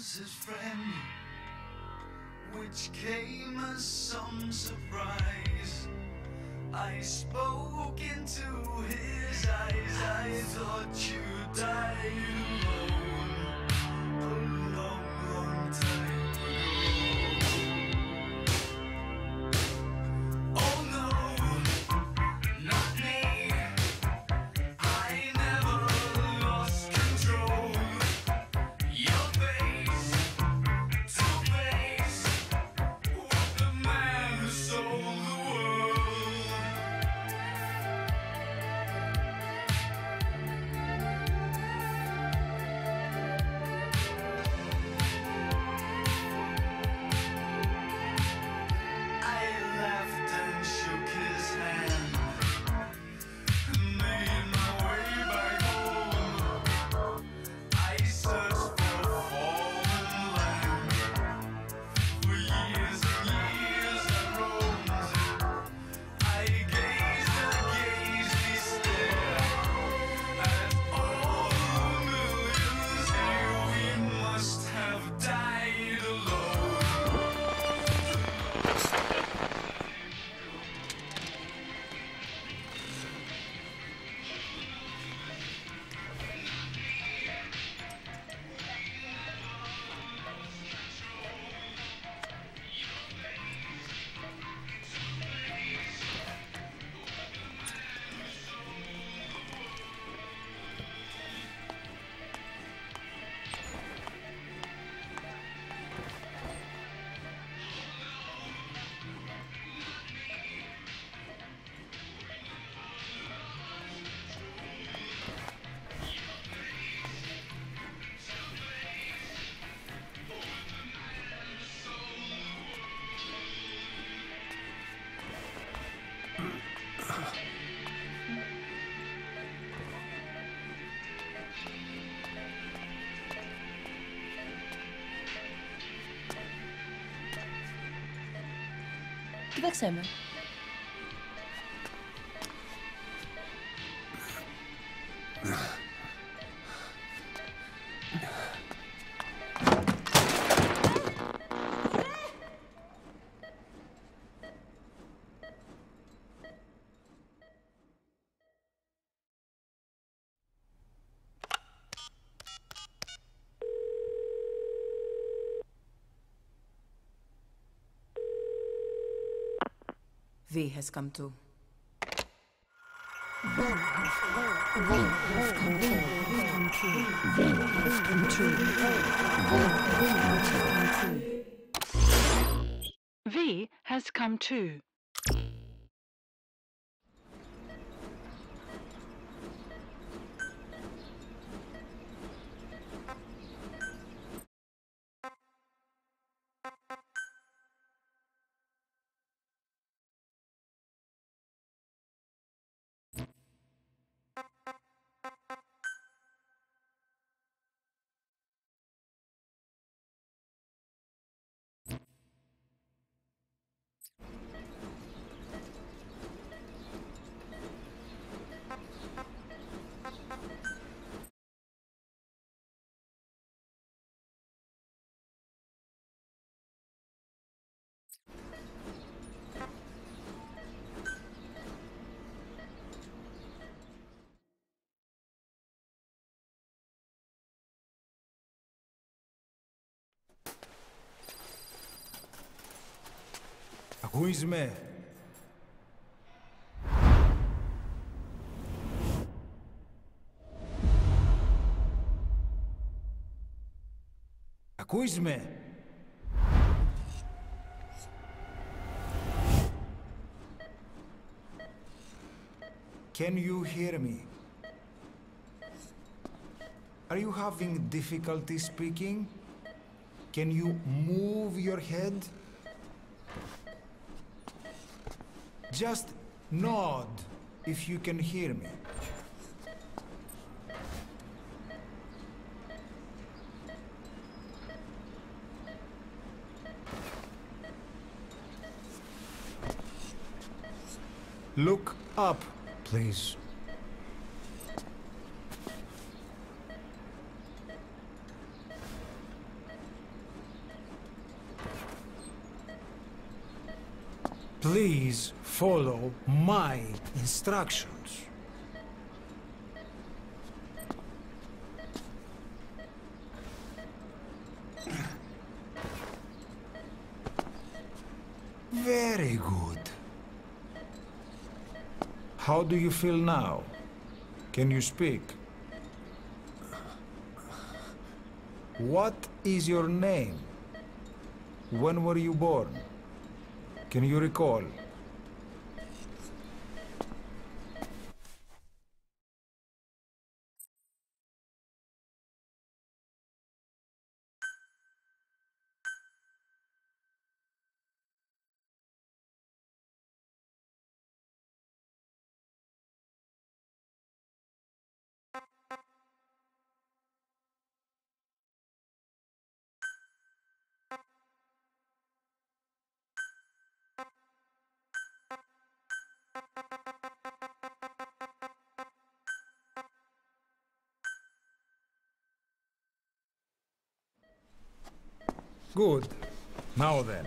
was his friend, which came as some surprise. I spoke into his eyes. I thought you died alone a long, long time ago. Oh no, not me. I never lost control. Your face to face with the man who sold the world. I laughed and shook his hand and made my way back home. I searched for fallen land. For years and years I roamed. I gazed and gazed stare at all the millions here. We must have died alone. Kde chcemy? V has come too. V has come too. Ακούεις με? Ακούεις με? Can you hear me? Are you having difficulty speaking? Can you move your head? Just nod if you can hear me. Look up, please. Please follow my instructions. Very good. How do you feel now? Can you speak? What is your name? When were you born? Can you recall? Good. Now then.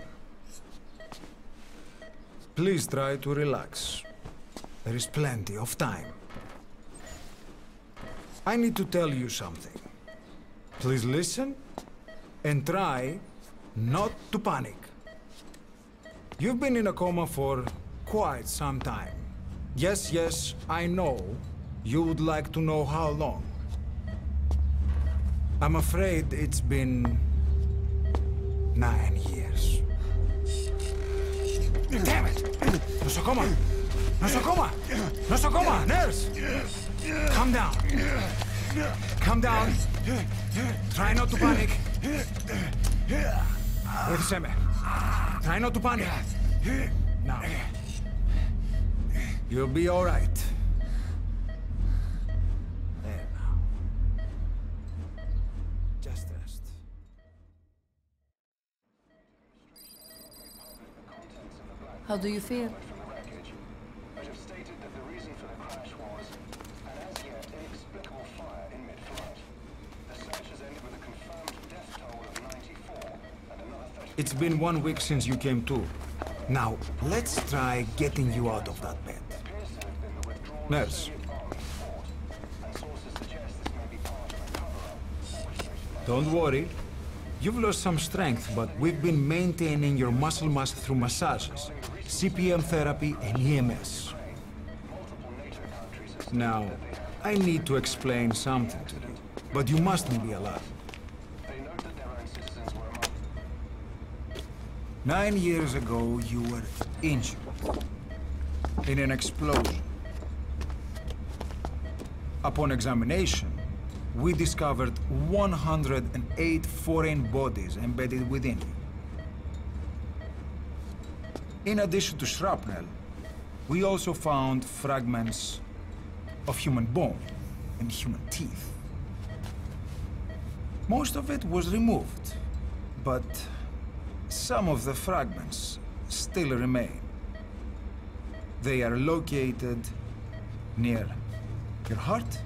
Please try to relax. There is plenty of time. I need to tell you something. Please listen and try not to panic. You've been in a coma for quite some time. Yes, I know. You would like to know how long. I'm afraid it's been 9 years. Damn it! Nosocoma! Nosocoma! Nosocoma! Nurse! Calm down. Calm down. Try not to panic. Ήρθαμε. Try not to panic. Now. You'll be all right. There now. Just rest. How do you feel? But have stated that the reason for the crash was an as yet inexplicable fire in mid-flight. The search has ended with a confirmed death toll of 94 and another 30. It's been 1 week since you came to. Now, let's try getting you out of that bed. Appears to have been the withdrawal Nurse. of Soviet army support, and sources suggest this may be part of a cover-up orchestrated by Don't worry. You've lost some strength, but we've been maintaining your muscle mass through massages, CPM therapy, and EMS. multiple NATO countries have Now, I need to explain something to you, but you mustn't be alarmed. they note that their own citizens were among 9 years ago, you were injured in an explosion. Upon examination, we discovered 108 foreign bodies embedded within you. In addition to shrapnel, we also found fragments of human bone and human teeth. Most of it was removed, but some of the fragments still remain. They are located near your heart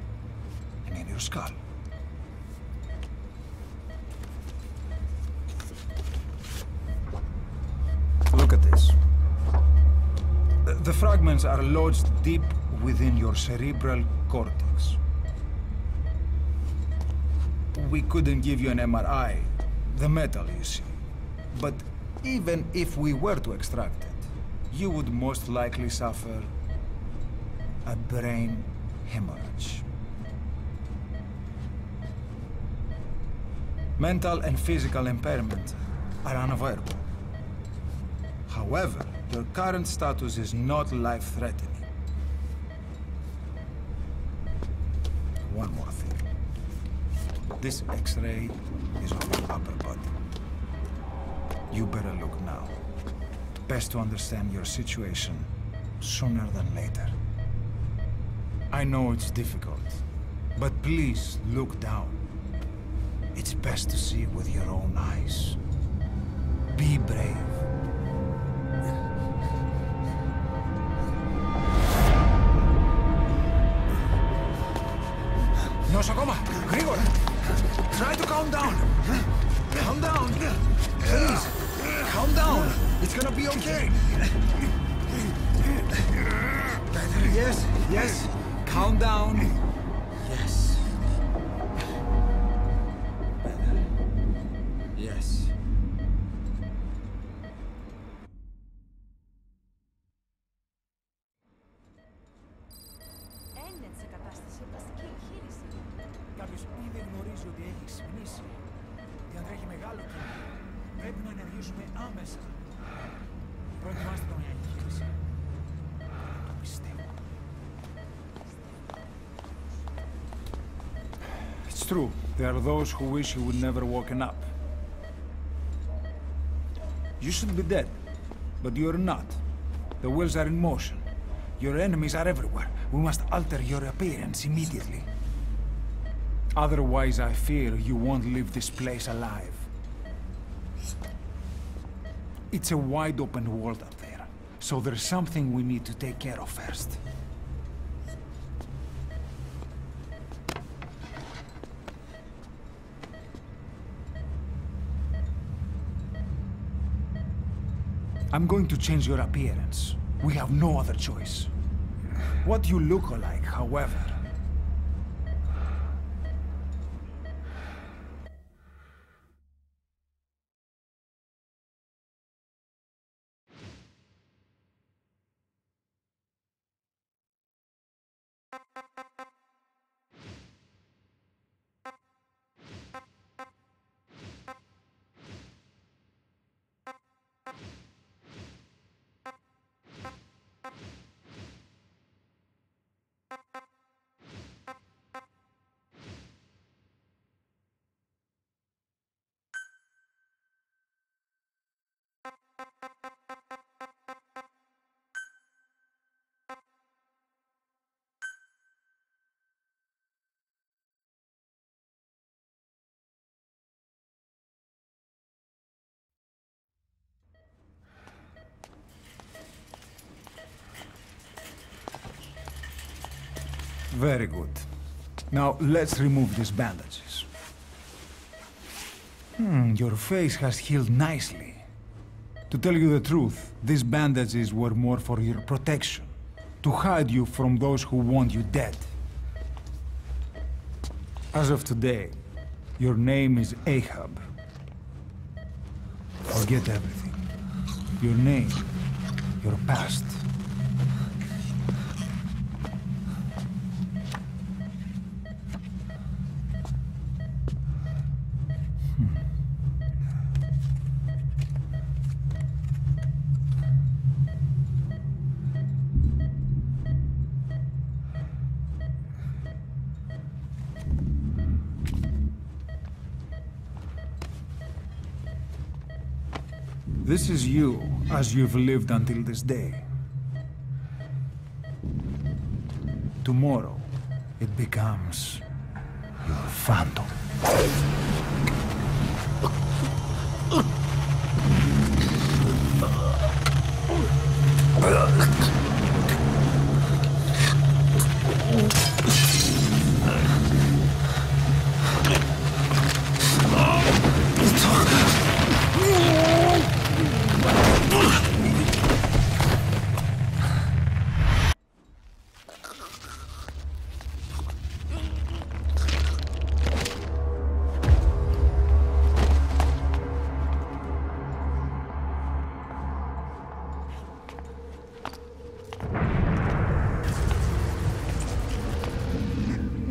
and in your skull. Look at this. The fragments are lodged deep within your cerebral cortex. We couldn't give you an MRI, the metal, you see. But even if we were to extract it, you would most likely suffer a brain hemorrhage. Mental and physical impairment are unavoidable. However, your current status is not life-threatening. One more thing. This X-ray is of your upper body. You better look now. Best to understand your situation sooner than later. I know it's difficult, but please look down. It's best to see with your own eyes. Be brave. Nosocoma! Grigor! Try to calm down! Calm down! Please! Calm down! It's gonna be okay! Yes, yes. Calm down. Yes. Better. Yes. Έννεν σε κατάσταση πλαστική εγχείρηση. Κάποιος ήδη γνωρίζει ότι έχει ξυπνήσει. Διατρέχει μεγάλο κίνδυνο. Πρέπει να ενεργήσουμε άμεσα. Προετοιμάστε τον για εγχείρηση. Το πιστεύω. It's true. There are those who wish you would never woken up. You should be dead, but you're not. The wheels are in motion. Your enemies are everywhere. We must alter your appearance immediately. Otherwise, I fear you won't leave this place alive. It's a wide open world up there, so there's something we need to take care of first. I'm going to change your appearance. We have no other choice. What you look like, however, very good. Now, let's remove these bandages. Your face has healed nicely. To tell you the truth, these bandages were more for your protection, to hide you from those who want you dead. As of today, your name is Ahab. Forget everything. Your name, your past. This is you, as you've lived until this day. Tomorrow, it becomes your phantom.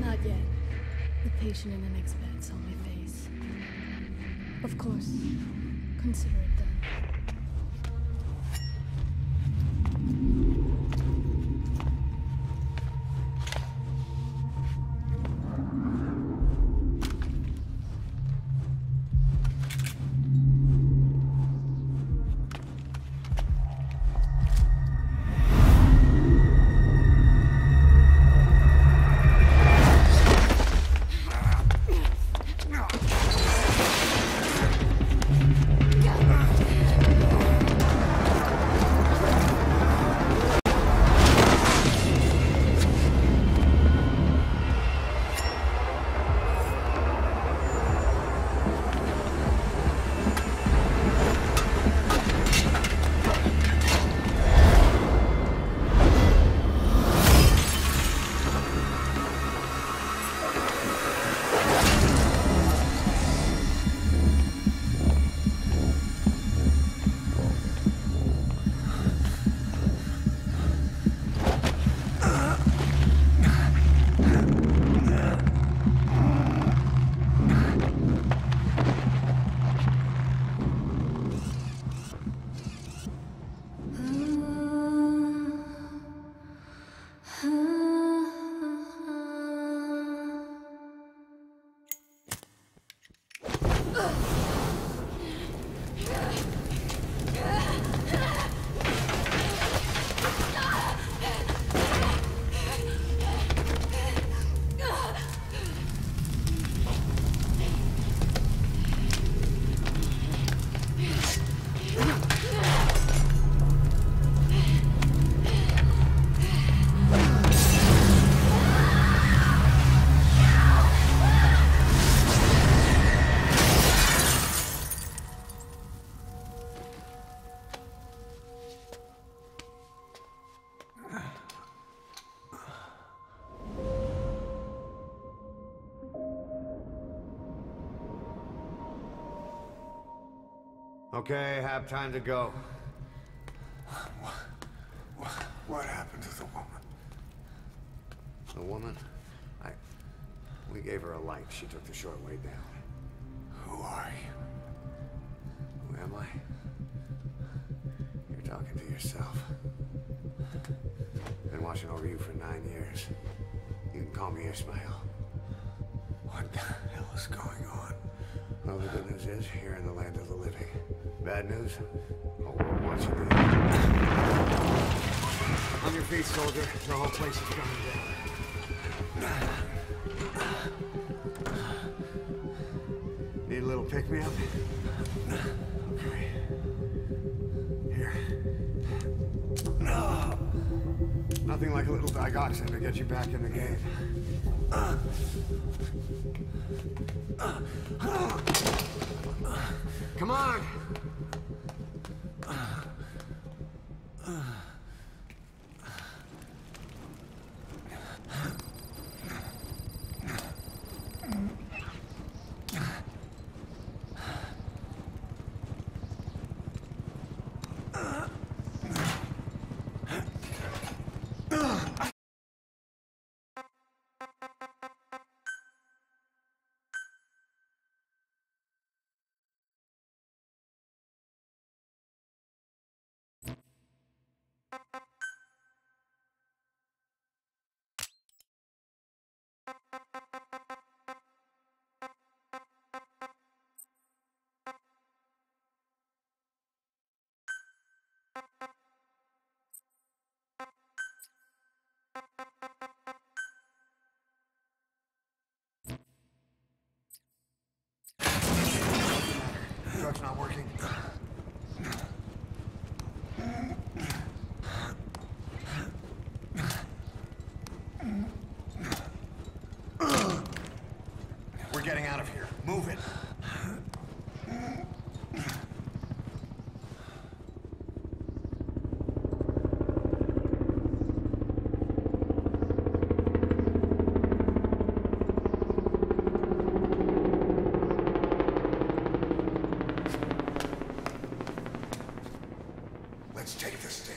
Not yet. The patient in the next bed saw my face. Of course. Consider it done. Okay, have time to go. What happened to the woman? The woman? We gave her a light. She took the short way down. Who are you? Who am I? You're talking to yourself. Been watching over you for 9 years. You can call me Ismail. What the hell is going on? Well, the good news is, you're in the land of the living. Bad news? Oh, we're watching you. On your feet, soldier. The whole place is coming down. Need a little pick-me-up? Okay. Here. Nothing like a little digoxin to get you back in the game. Come on! Truck's not working. We're getting out of here. Move it. Let's take the stairs.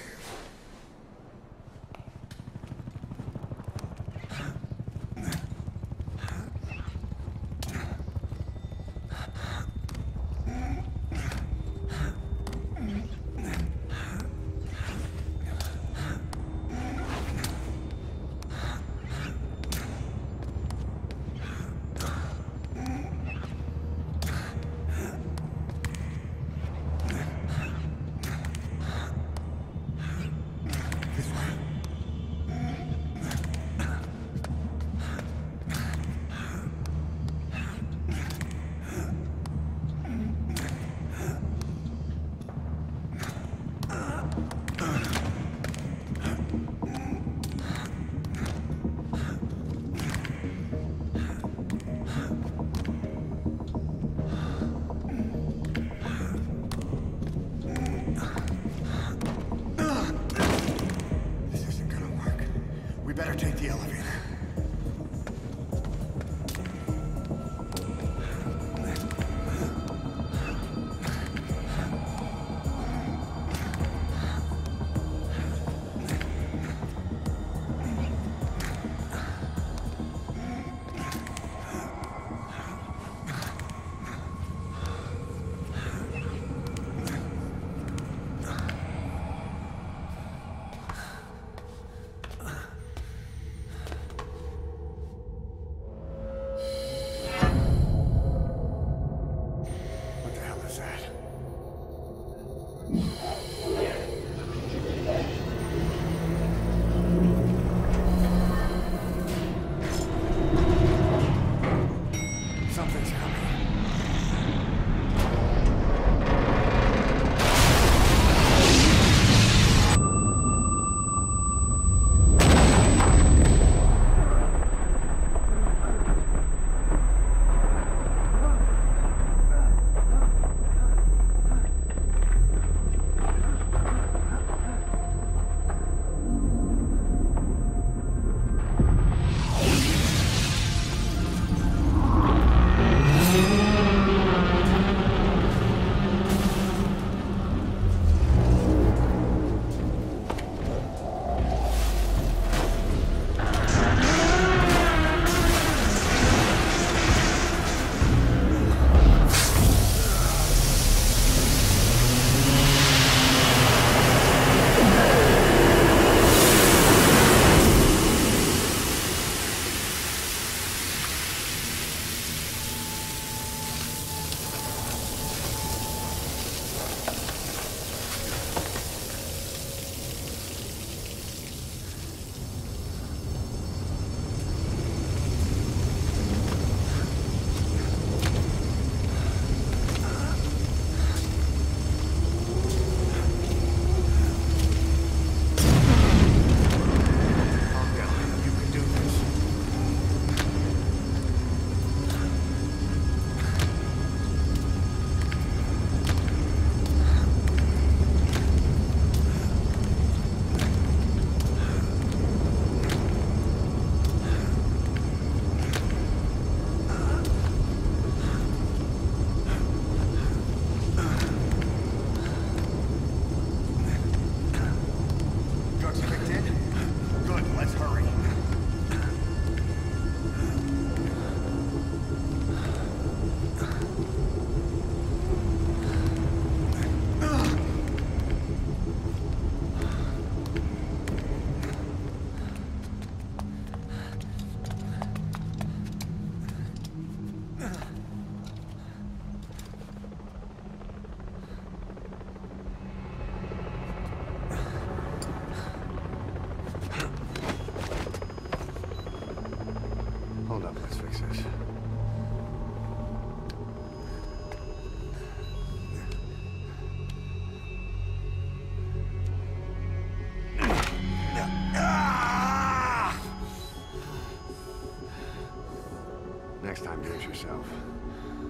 yourself.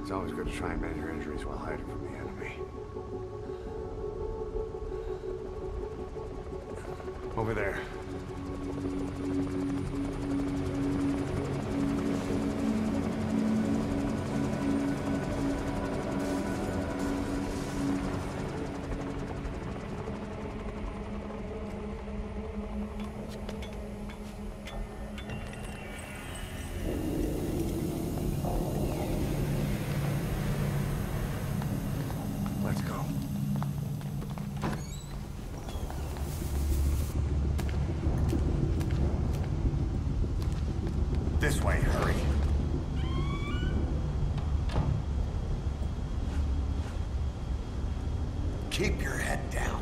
It's always good to try and mend your injuries while hiding from the enemy. Over there. Let's go. This way, hurry. Keep your head down.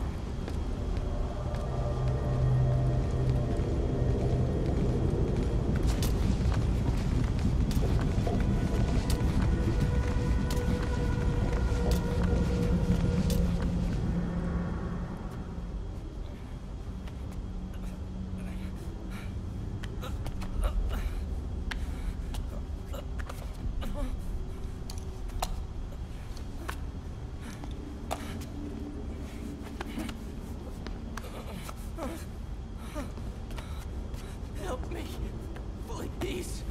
Help me, please.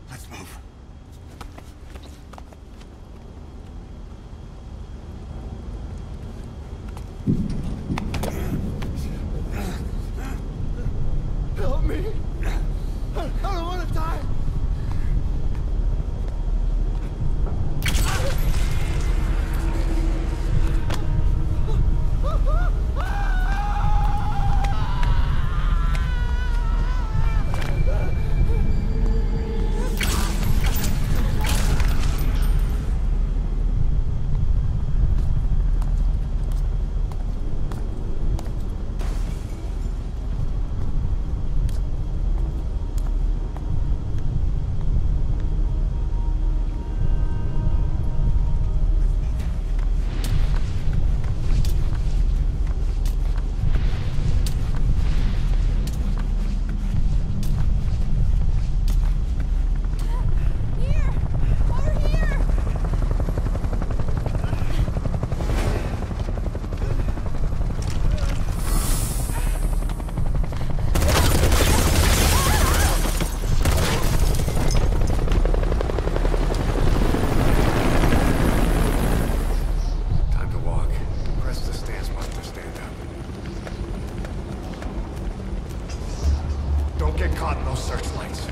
Let's move. Help me. I don't want to die. Time to walk. Press the stance button to stand up. Don't get caught in those searchlights.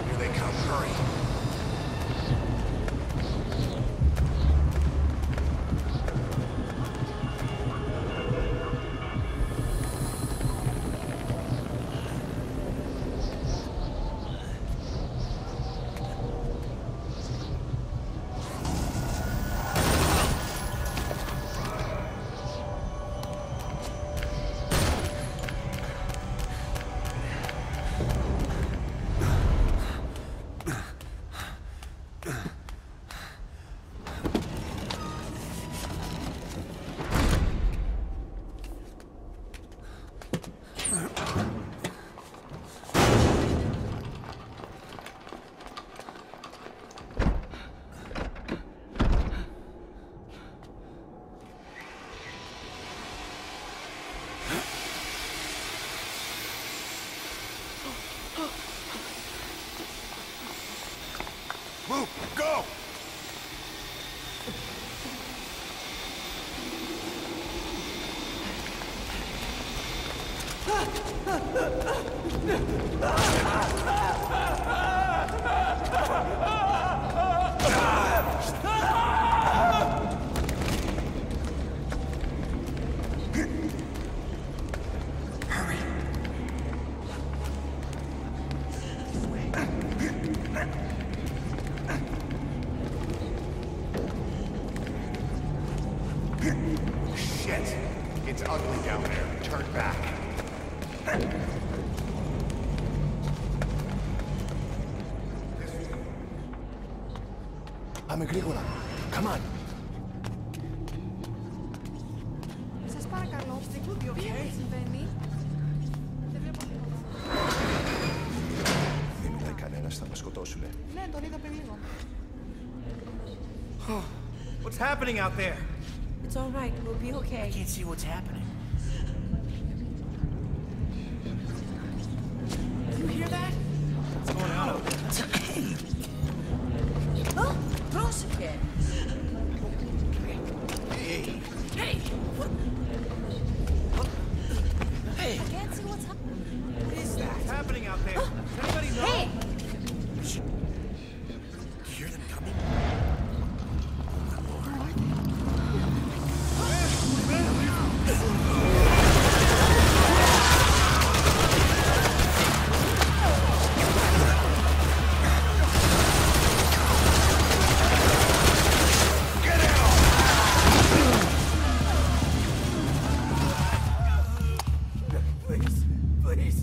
Here they come. Hurry. Move! Go! Shit! It's ugly down there. Turn back. Πάμε γρήγορα. Come on. Σας παρακαλώ, τι συμβαίνει? Δεν βλέπω τίποτα. Δεν μιλάει κανένας, θα μας σκοτώσουνε. Ναι, τον είδα πριν λίγο. What's happening out there? It's all right, we'll be okay. I can't see what's happening. You hear that? What's going on out there? Oh, πρόσεχε. Hey! Hey! What? Hey! I can't see what's happening. What is that? What's happening out there? Does anybody know? Hey! You hear them coming? Please.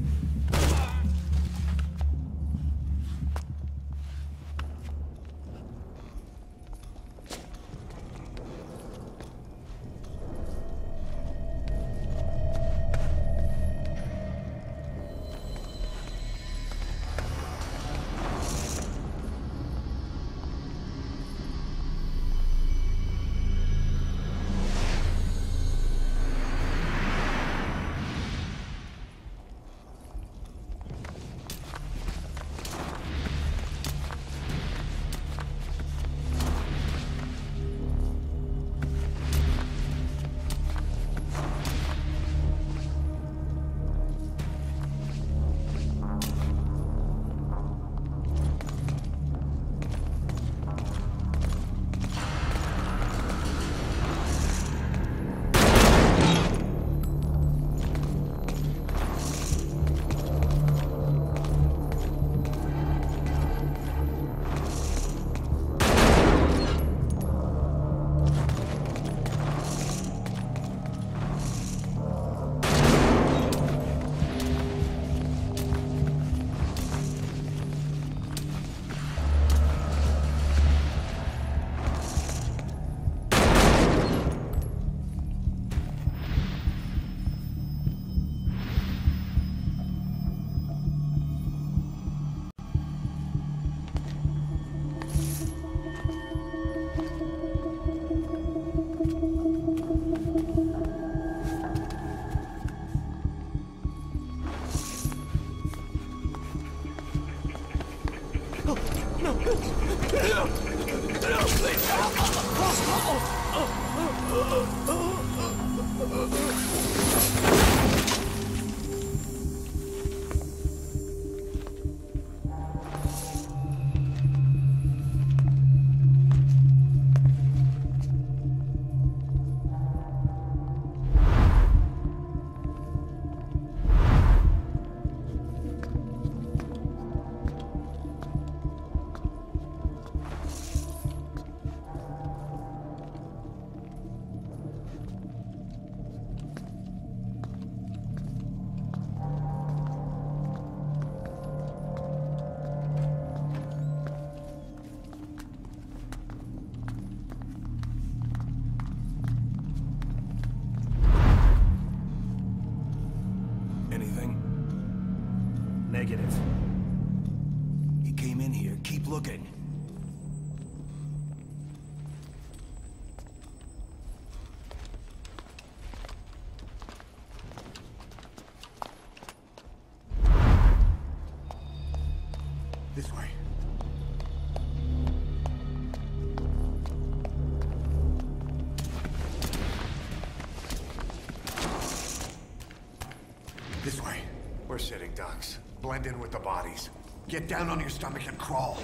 shitting ducks. Blend in with the bodies. Get down on your stomach and crawl.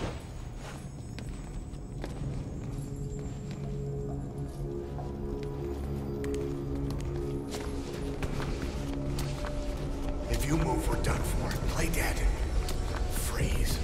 If you move, we're done for. Play dead. Freeze.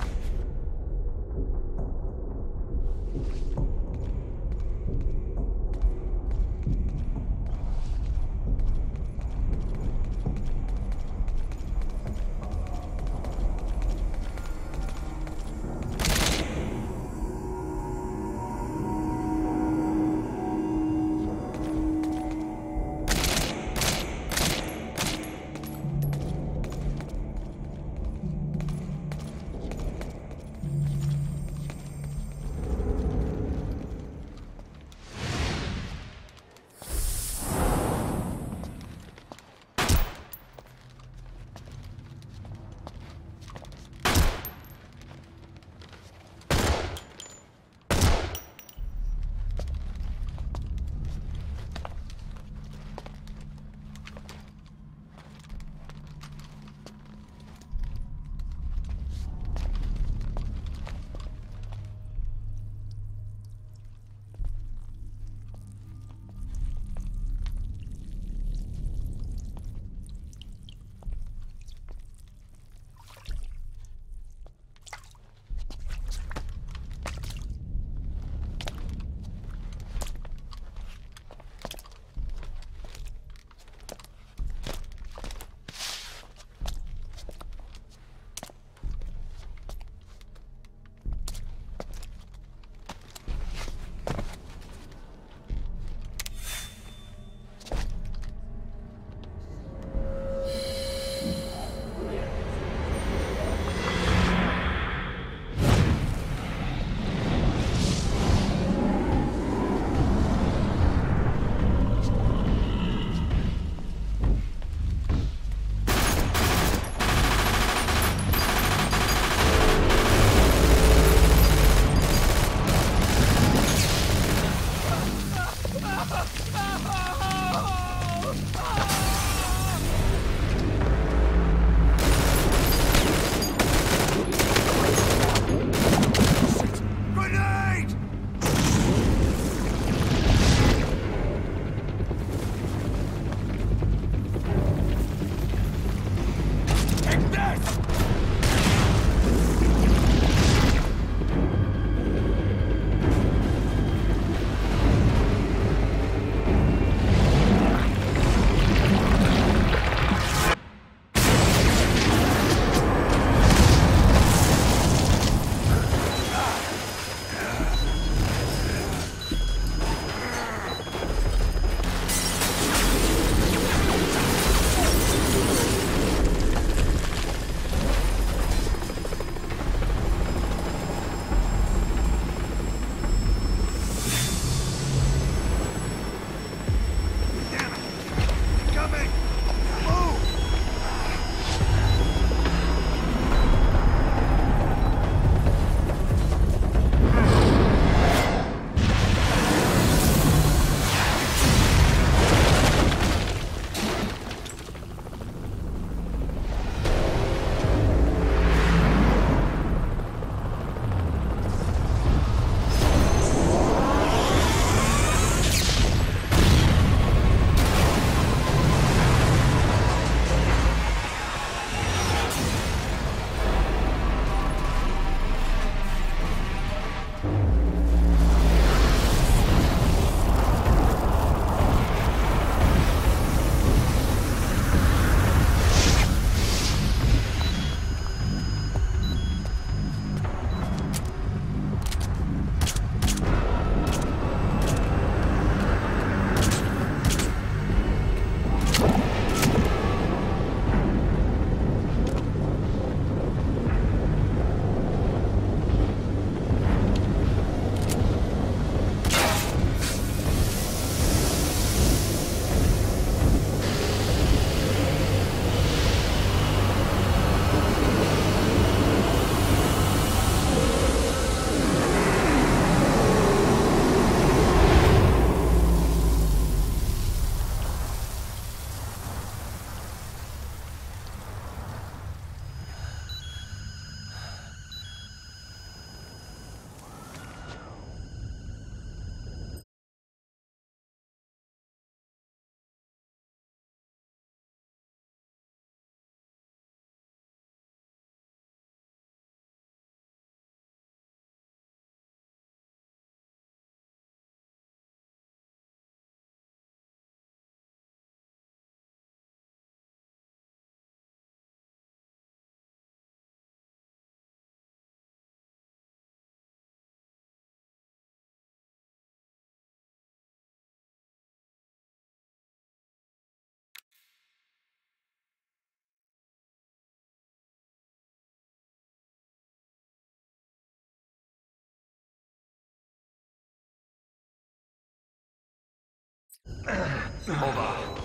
Hold on.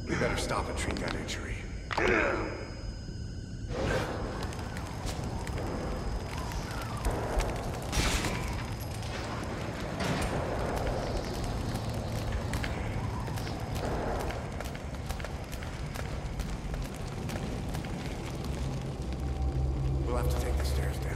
We better stop and treat that injury. We'll have to take the stairs down.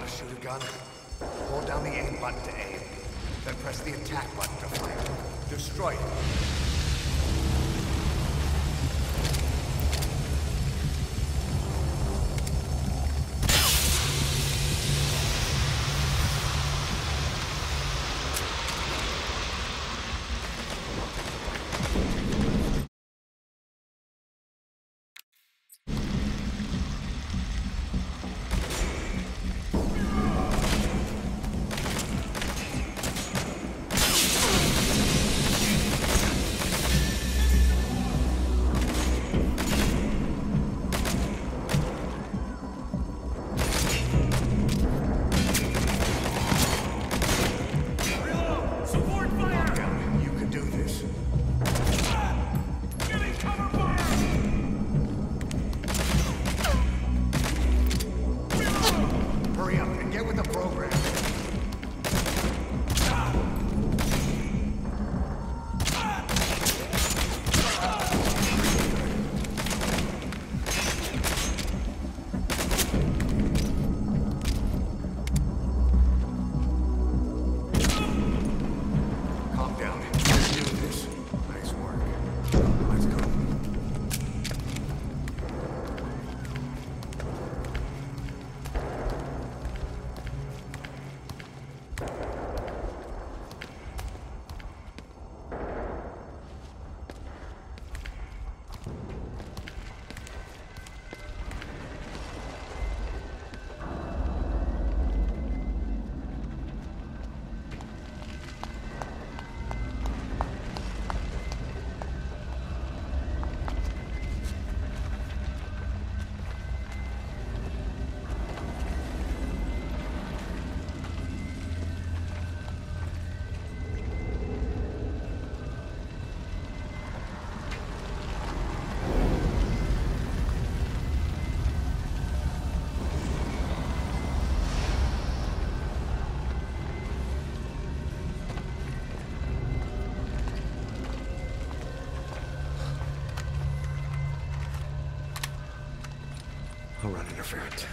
Shoot a gun. Hold down the aim button to aim. Then press the attack button to fire. Destroy it. I'll run interference.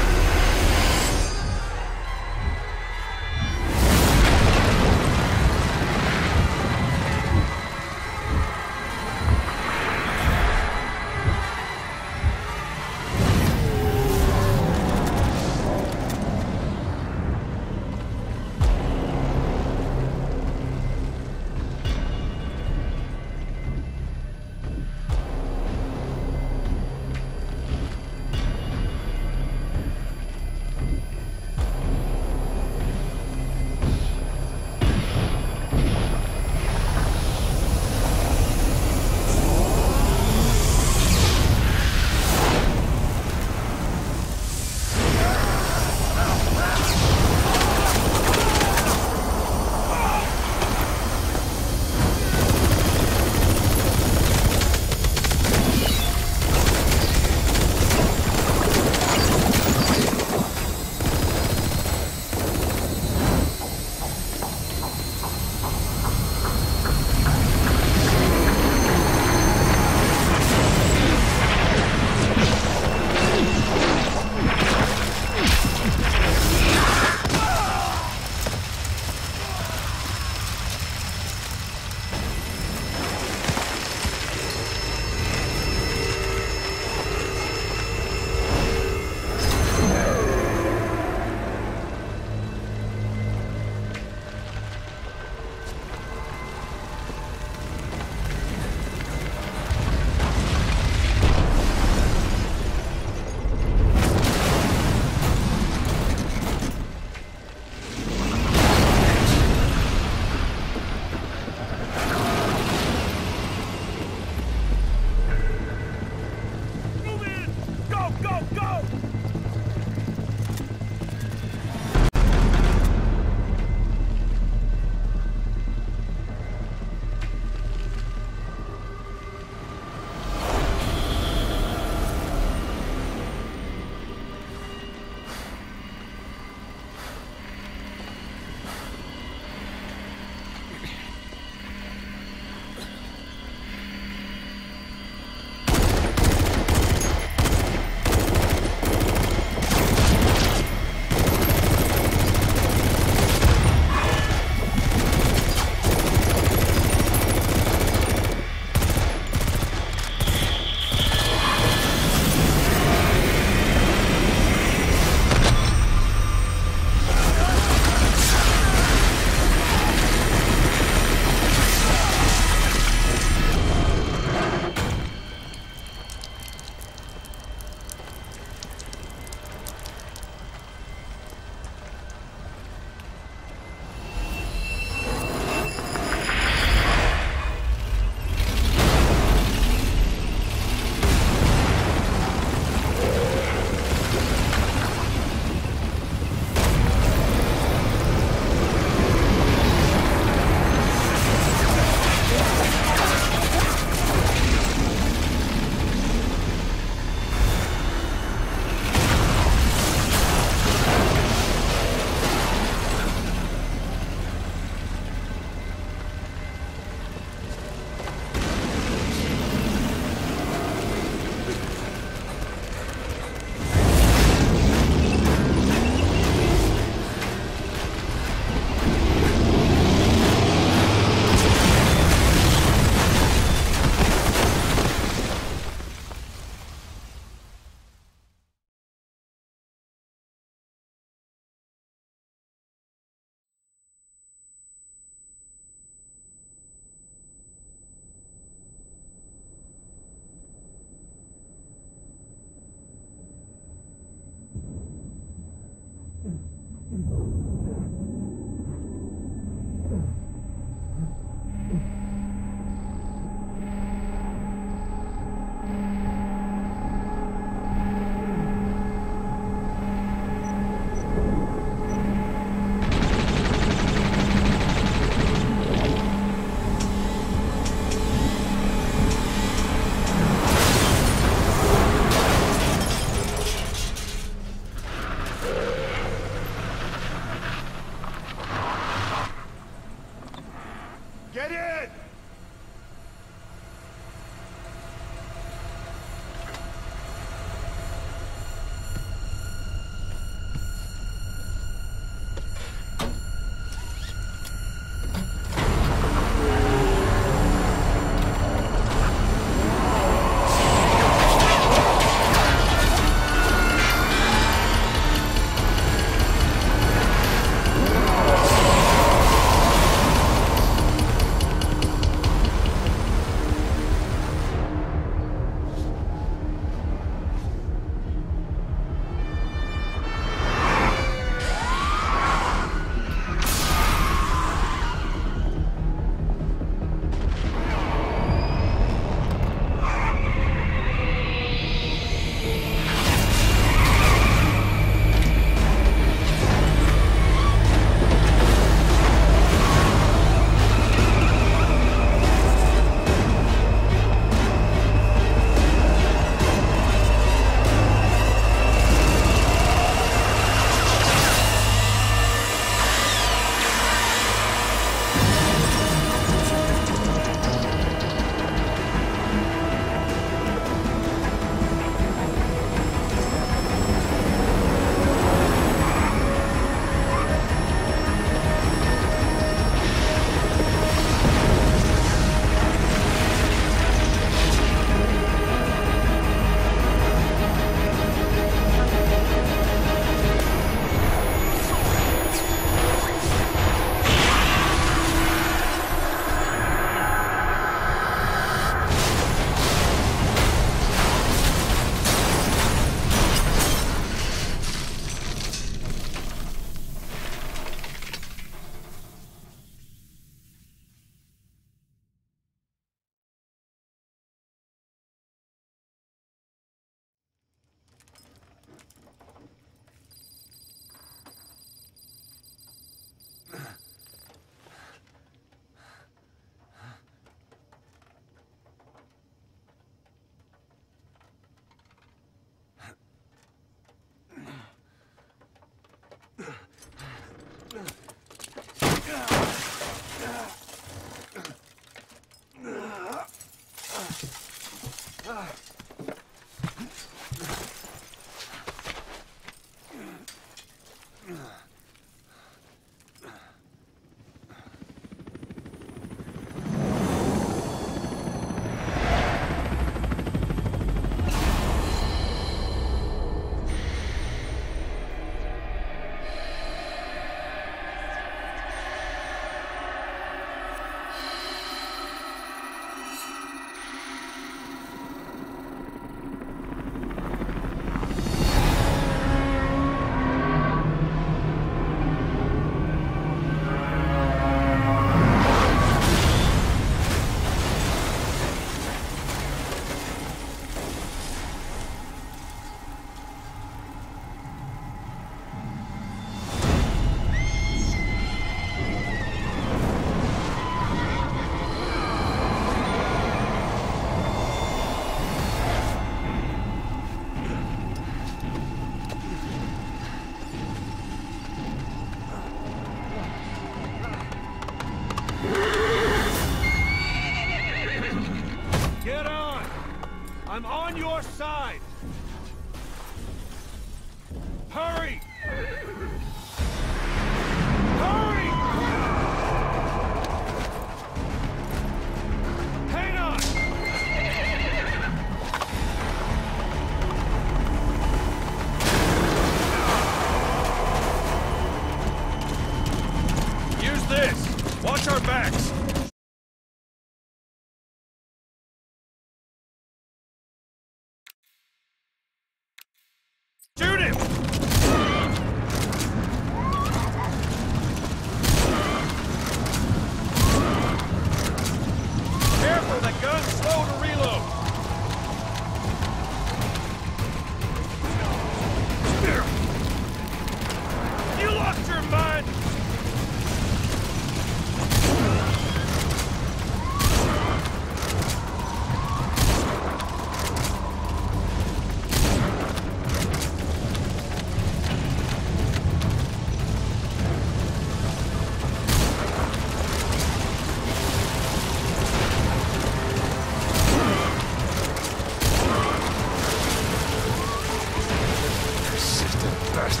fast.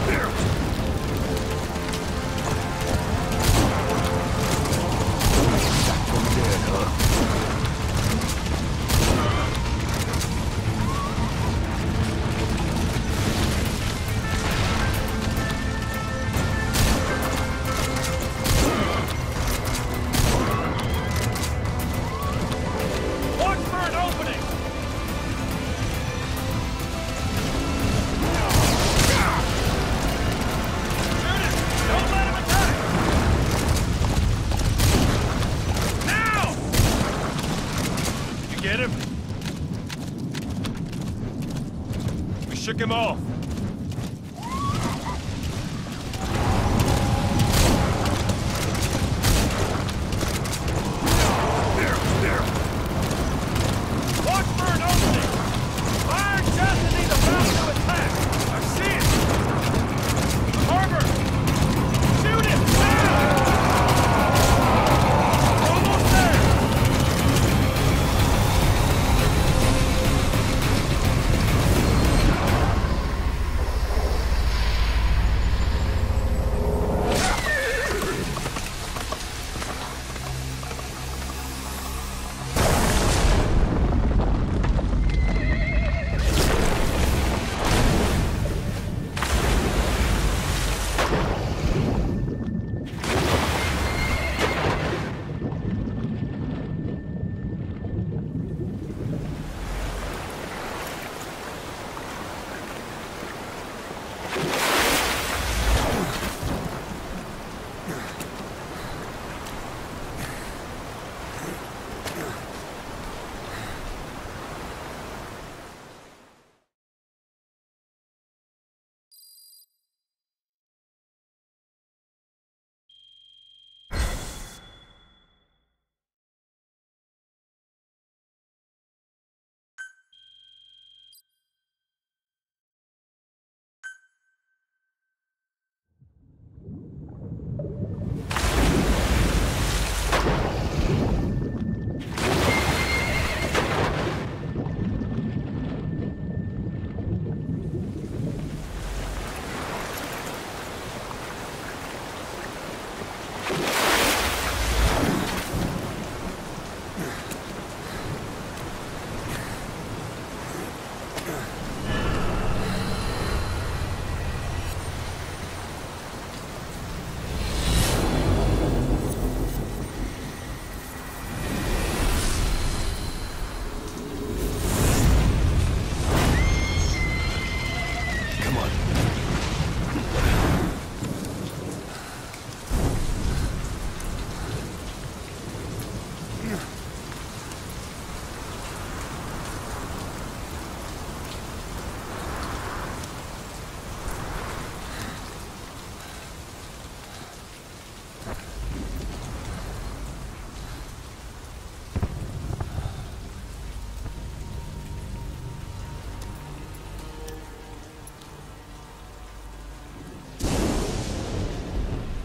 There. Back from the dead, huh? Get him? We shook him off. There. Watch for an opening! Iron Chastity is about to attack! I see it! Harbor! Shoot him! Now! Almost there!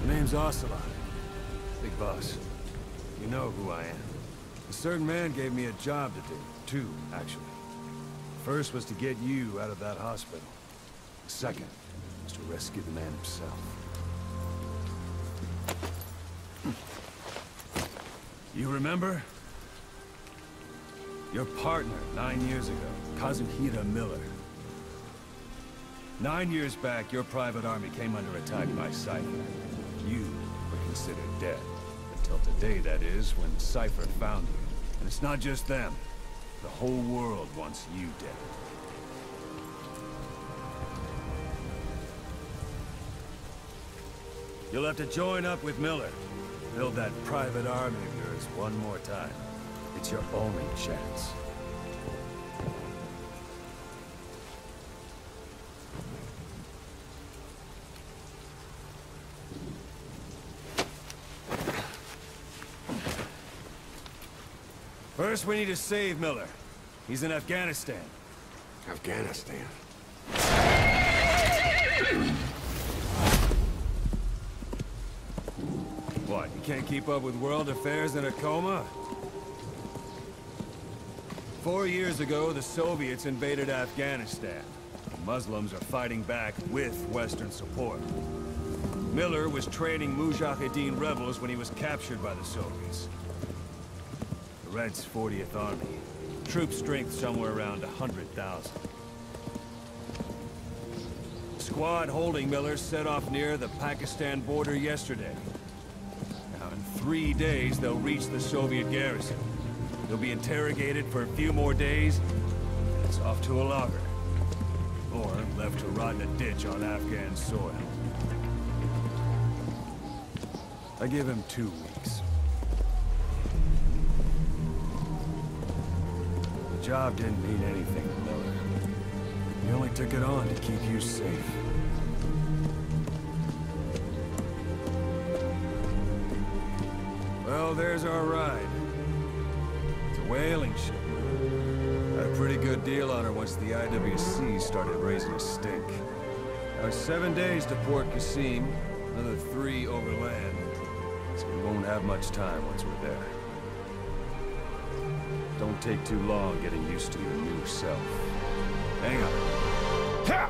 Name's Ocelot. Big boss. You know who I am. A certain man gave me a job to do. Two, actually. First was to get you out of that hospital. The second was to rescue the man himself. You remember? Your partner 9 years ago, Kazuhira Miller. 9 years back, your private army came under attack by Cypher. You were considered dead. Until today, that is, when Cypher found you. And it's not just them. The whole world wants you dead. You'll have to join up with Miller. Build that private army of yours one more time. It's your only chance. First, we need to save Miller. He's in Afghanistan. Afghanistan? What, you can't keep up with world affairs in a coma? 4 years ago, the Soviets invaded Afghanistan. Muslims are fighting back with Western support. Miller was training Mujahideen rebels when he was captured by the Soviets. The Reds' 40th Army. Troop strength somewhere around 100,000. Squad holding Miller set off near the Pakistan border yesterday. Now, in 3 days, they'll reach the Soviet garrison. They'll be interrogated for a few more days, and it's off to a lager. Or left to rot in a ditch on Afghan soil. I give him 2 weeks. The job didn't mean anything to Miller. He only took it on to keep you safe. Well, there's our ride. It's a whaling ship. Had a pretty good deal on her once the IWC started raising a stink. Now 7 days to Port Qasim, another 3 overland. So we won't have much time once we're there. Don't take too long getting used to your new self. Hang on. Ha!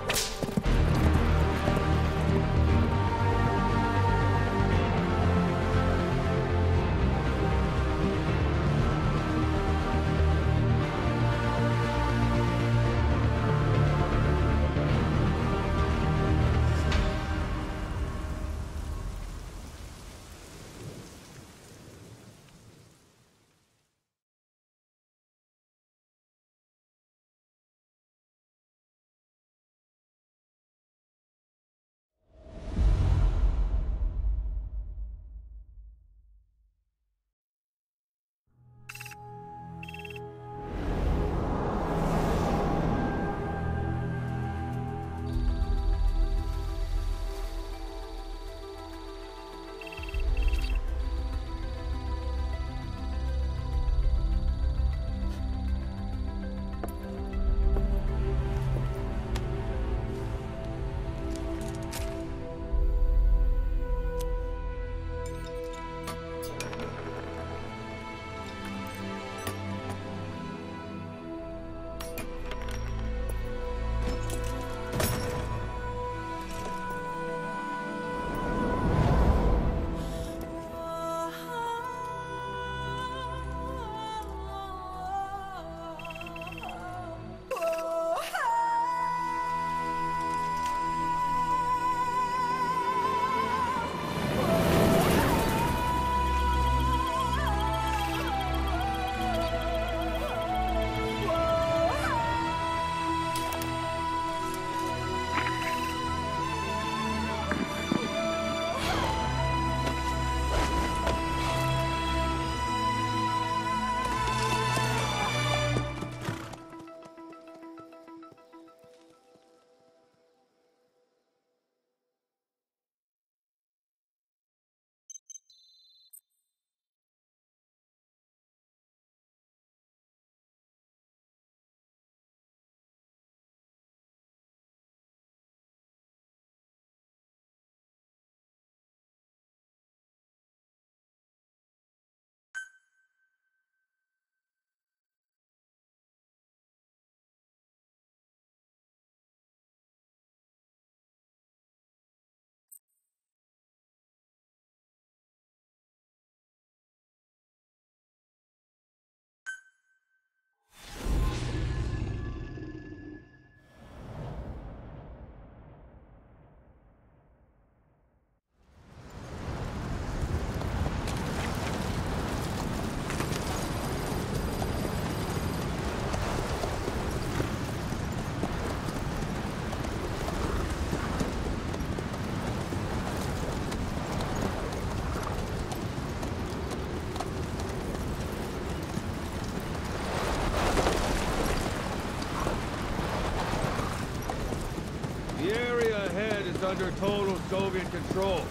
Under total Soviet control.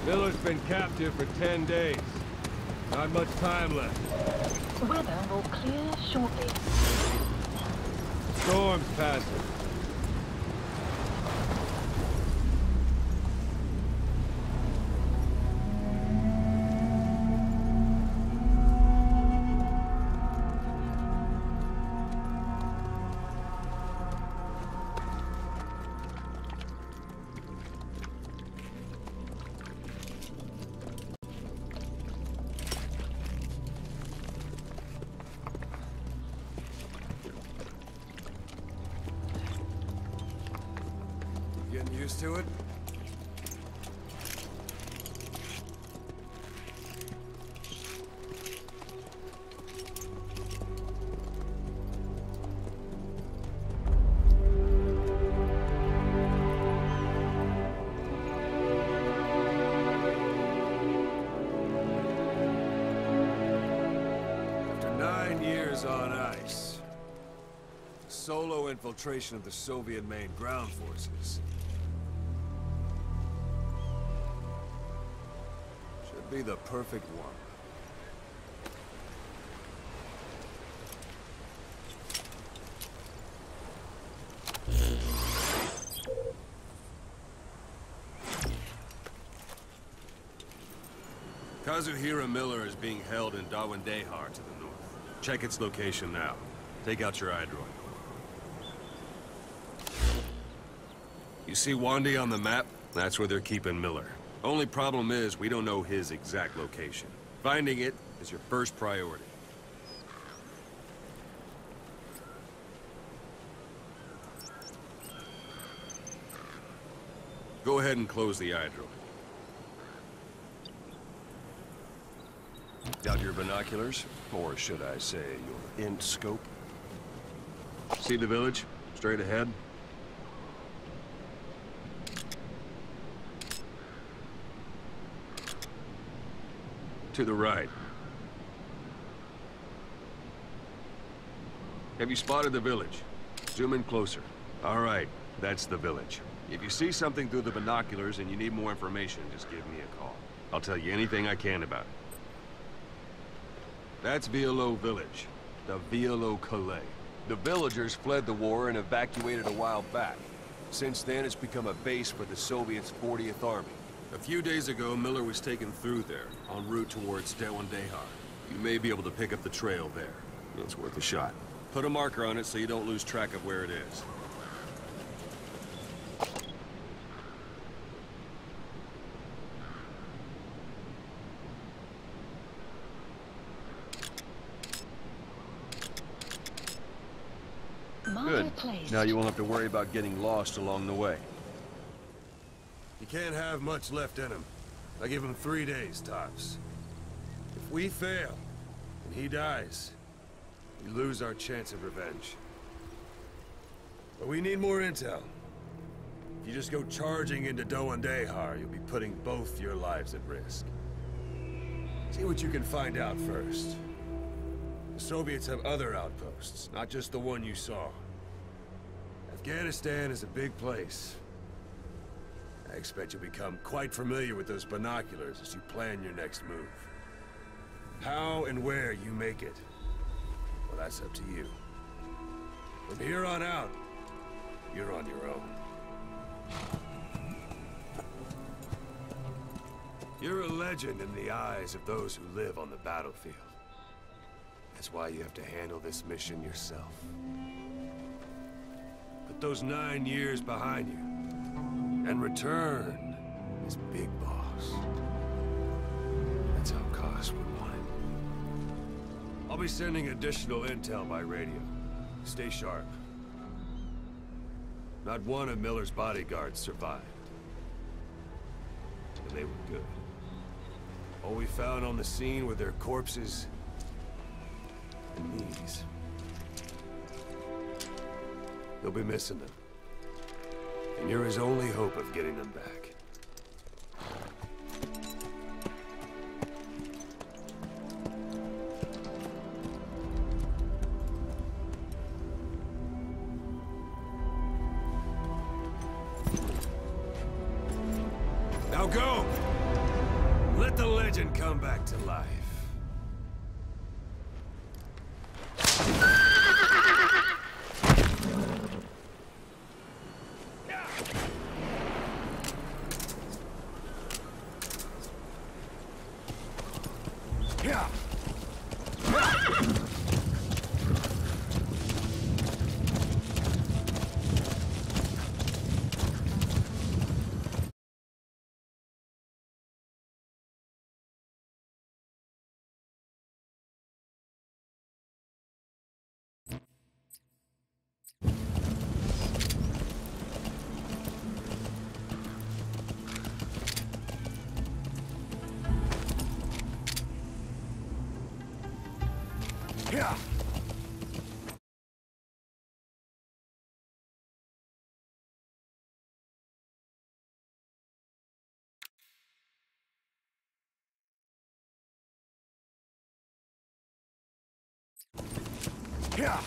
Miller's been captive for 10 days. Not much time left. Weather will clear shortly. Storm's passing. Getting used to it? After 9 years on ice, solo infiltration of the Soviet main ground forces. Should be the perfect one. Kazuhira Miller is being held in Dawandehar to the north. Check its location now. Take out your iDroid. You see Wandy on the map? That's where they're keeping Miller. Only problem is, we don't know his exact location. Finding it is your first priority. Go ahead and close the iDroid. Got your binoculars? Or should I say, your int scope? See the village? Straight ahead? To the right. Have you spotted the village? Zoom in closer. All right, that's the village. If you see something through the binoculars and you need more information, just give me a call. I'll tell you anything I can about it. That's Violo Village, the Violo Calais. The villagers fled the war and evacuated a while back. Since then, it's become a base for the Soviets' 40th Army. A few days ago, Miller was taken through there, en route towards Dawandehar. You may be able to pick up the trail there. It's worth a shot. Put a marker on it so you don't lose track of where it is. Good. Now you won't have to worry about getting lost along the way. He can't have much left in him. I give him 3 days, tops. If we fail, and he dies, we lose our chance of revenge. But we need more intel. If you just go charging into Dawandehar, you'll be putting both your lives at risk. See what you can find out first. The Soviets have other outposts, not just the one you saw. Afghanistan is a big place. I expect you'll become quite familiar with those binoculars as you plan your next move. How and where you make it, well, that's up to you. From here on out, you're on your own. You're a legend in the eyes of those who live on the battlefield. That's why you have to handle this mission yourself. Put those 9 years behind you, and return as Big Boss. That's how Koss would want it. I'll be sending additional intel by radio. Stay sharp. Not one of Miller's bodyguards survived. And they were good. All we found on the scene were their corpses and knees. You'll be missing them. And you're his only hope of getting them back. Now go! Let the legend come back to life. Yeah.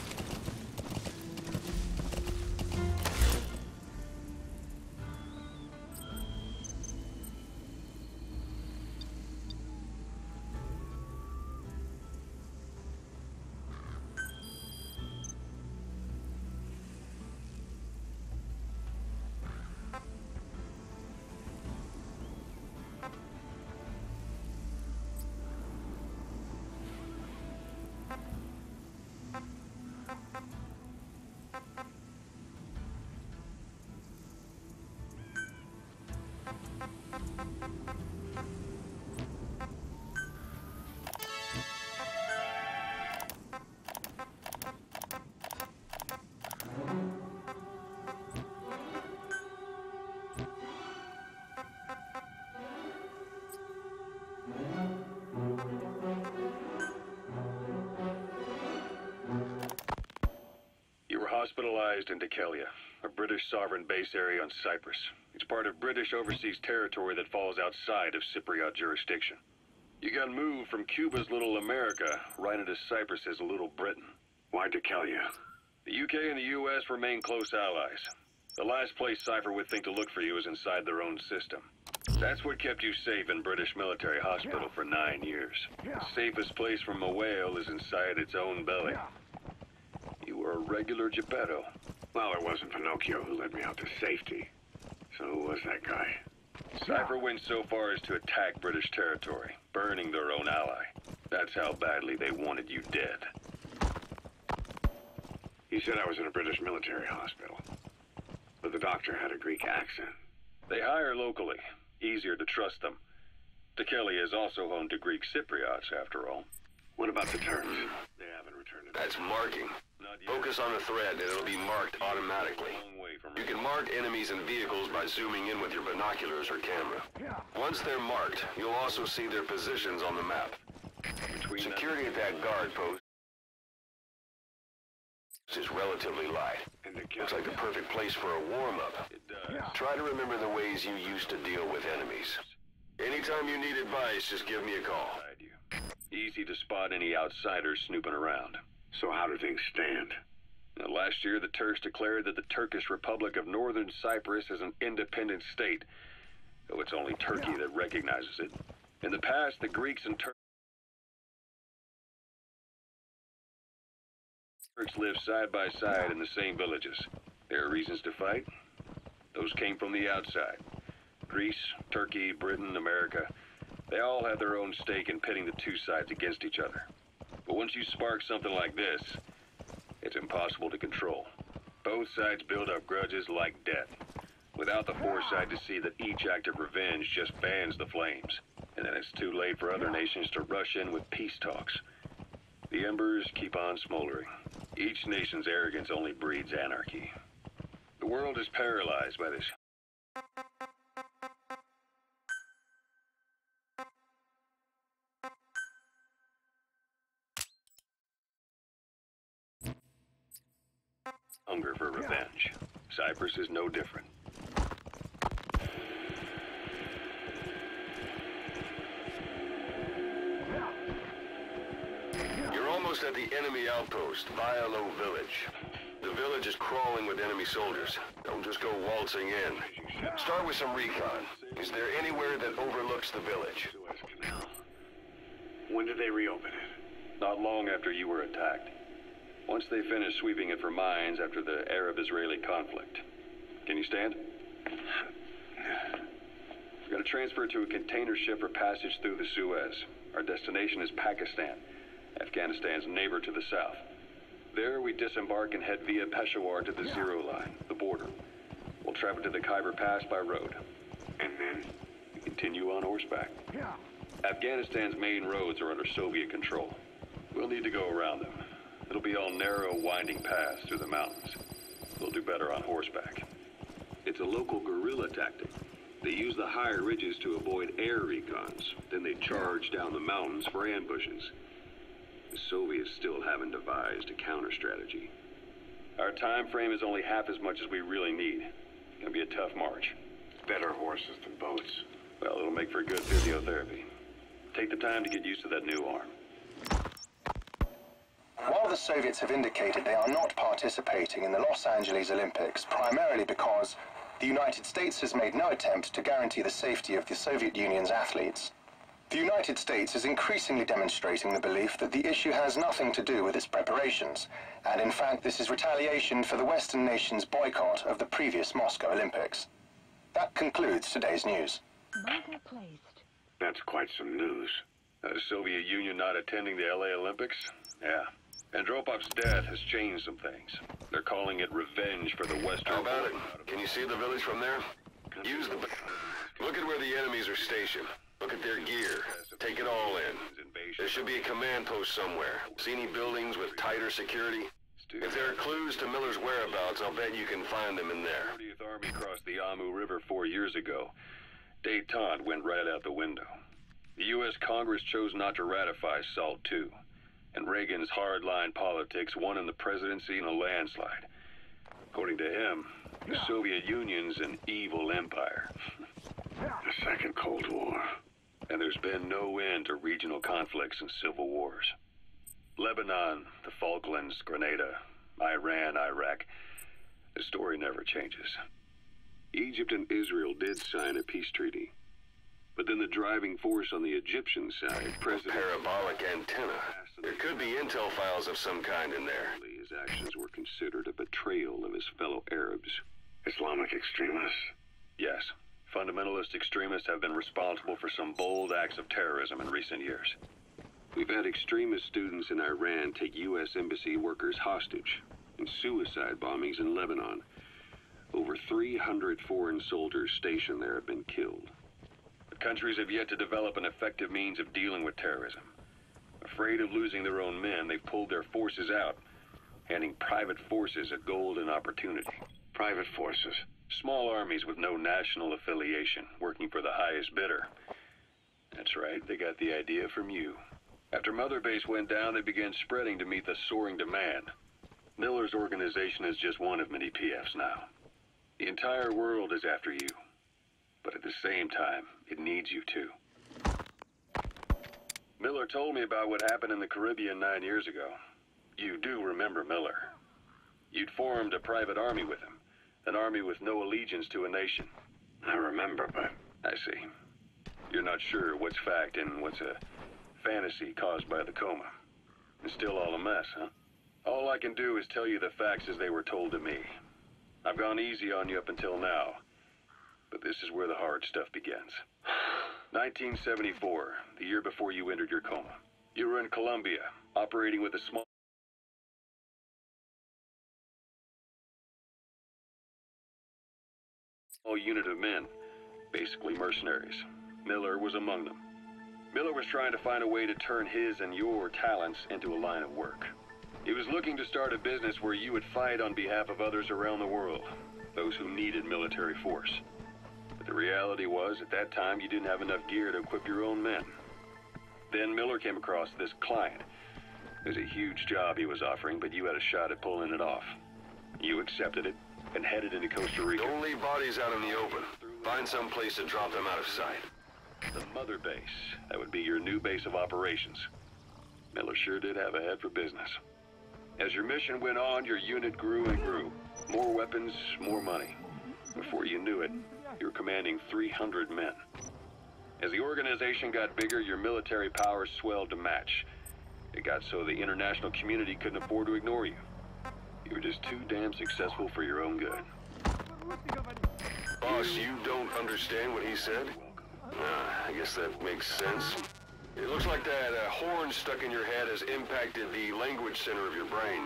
You were hospitalized in Dekelia, a British sovereign base area on Cyprus. It's part of British overseas territory that falls outside of Cypriot jurisdiction. You got moved from Cuba's Little America right into Cyprus's Little Britain. Why Dekelia? The UK and the US remain close allies. The last place Cypher would think to look for you is inside their own system. That's what kept you safe in British military hospital for 9 years. The safest place from a whale is inside its own belly. You were a regular Geppetto. Well, it wasn't Pinocchio who led me out to safety. So who was that guy? Cypher went so far as to attack British territory, burning their own ally. That's how badly they wanted you dead. He said I was in a British military hospital. But the doctor had a Greek accent. They hire locally. Easier to trust them. Dekelia is also home to Greek Cypriots, after all. What about the Turks? They haven't returned it. That's marking. Focus on a thread and it'll be marked automatically. You can mark enemies and vehicles by zooming in with your binoculars or camera. Once they're marked, you'll also see their positions on the map. Security at that guard post is relatively light. Looks like the perfect place for a warm-up. Try to remember the ways you used to deal with enemies. Anytime you need advice, just give me a call. Easy to spot any outsiders snooping around. So how do things stand? Now, last year, the Turks declared that the Turkish Republic of Northern Cyprus is an independent state, though it's only Turkey that recognizes it. In the past, the Greeks and Turks lived side by side in the same villages. There are reasons to fight. Those came from the outside. Greece, Turkey, Britain, America, they all have their own stake in pitting the two sides against each other. But once you spark something like this, it's impossible to control. Both sides build up grudges like death, without the foresight to see that each act of revenge just fans the flames. And then it's too late for other nations to rush in with peace talks. The embers keep on smoldering. Each nation's arrogance only breeds anarchy. The world is paralyzed by this. Hunger for revenge. Cyprus is no different. You're almost at the enemy outpost, Vialo Village. The village is crawling with enemy soldiers. Don't just go waltzing in. Start with some recon. Is there anywhere that overlooks the village? When did they reopen it? Not long after you were attacked. Once they finished sweeping it for mines after the Arab-Israeli conflict. Can you stand? We're going to transfer to a container ship for passage through the Suez. Our destination is Pakistan, Afghanistan's neighbor to the south. There we disembark and head via Peshawar to the Zero Line, the border. We'll travel to the Khyber Pass by road. And then? We continue on horseback. Afghanistan's main roads are under Soviet control. We'll need to go around them. It'll be all narrow, winding paths through the mountains. We'll do better on horseback. It's a local guerrilla tactic. They use the higher ridges to avoid air recons. Then they charge down the mountains for ambushes. The Soviets still haven't devised a counter-strategy. Our time frame is only half as much as we really need. It's gonna be a tough march. Better horses than boats. Well, it'll make for good physiotherapy. Take the time to get used to that new arm. the Soviets have indicated they are not participating in the Los Angeles Olympics, primarily because the United States has made no attempt to guarantee the safety of the Soviet Union's athletes. The United States is increasingly demonstrating the belief that the issue has nothing to do with its preparations, and in fact this is retaliation for the Western nations' boycott of the previous Moscow Olympics. That concludes today's news. That's quite some news. The Soviet Union not attending the LA Olympics? Yeah. Andropov's death has changed some things. They're calling it revenge for the Western... How about it? Can you see the village from there? Use the... Look at where the enemies are stationed. Look at their gear. Take it all in. There should be a command post somewhere. See any buildings with tighter security? If there are clues to Miller's whereabouts, I'll bet you can find them in there. The 40th Army crossed the Amu River 4 years ago. Détente went right out the window. The U.S. Congress chose not to ratify SALT II, and Reagan's hardline politics won him the presidency in a landslide. According to him, the Soviet Union's an evil empire. The Second Cold War. And there's been no end to regional conflicts and civil wars. Lebanon, the Falklands, Grenada, Iran, Iraq. The story never changes. Egypt and Israel did sign a peace treaty. But then the driving force on the Egyptian side, President... Parabolic antenna. There could be intel files of some kind in there. His actions were considered a betrayal of his fellow Arabs. Islamic extremists? Yes. Fundamentalist extremists have been responsible for some bold acts of terrorism in recent years. We've had extremist students in Iran take U.S. embassy workers hostage, and suicide bombings in Lebanon. Over 300 foreign soldiers stationed there have been killed. But countries have yet to develop an effective means of dealing with terrorism. Afraid of losing their own men, they've pulled their forces out, handing private forces a golden opportunity. Private forces? Small armies with no national affiliation, working for the highest bidder. That's right, they got the idea from you. After Mother Base went down, they began spreading to meet the soaring demand. Miller's organization is just one of many PFs now. The entire world is after you. But at the same time, it needs you too. Miller told me about what happened in the Caribbean 9 years ago. You do remember Miller. You'd formed a private army with him. An army with no allegiance to a nation. I remember, but... I see. You're not sure what's fact and what's a fantasy caused by the coma. It's still all a mess, huh? All I can do is tell you the facts as they were told to me. I've gone easy on you up until now. But this is where the hard stuff begins. 1974, the year before you entered your coma. You were in Colombia, operating with a small unit of men, basically mercenaries. Miller was among them. Miller was trying to find a way to turn his and your talents into a line of work. He was looking to start a business where you would fight on behalf of others around the world, those who needed military force. But the reality was, at that time, you didn't have enough gear to equip your own men. Then Miller came across this client. It was a huge job he was offering, but you had a shot at pulling it off. You accepted it and headed into Costa Rica. Don't leave bodies out in the open. Find some place to drop them out of sight. The Mother Base. That would be your new base of operations. Miller sure did have a head for business. As your mission went on, your unit grew and grew. More weapons, more money. Before you knew it, you were commanding 300 men. As the organization got bigger, your military powers swelled to match. It got so the international community couldn't afford to ignore you. You were just too damn successful for your own good. Boss, you don't understand what he said? I guess that makes sense. It looks like that horn stuck in your head has impacted the language center of your brain.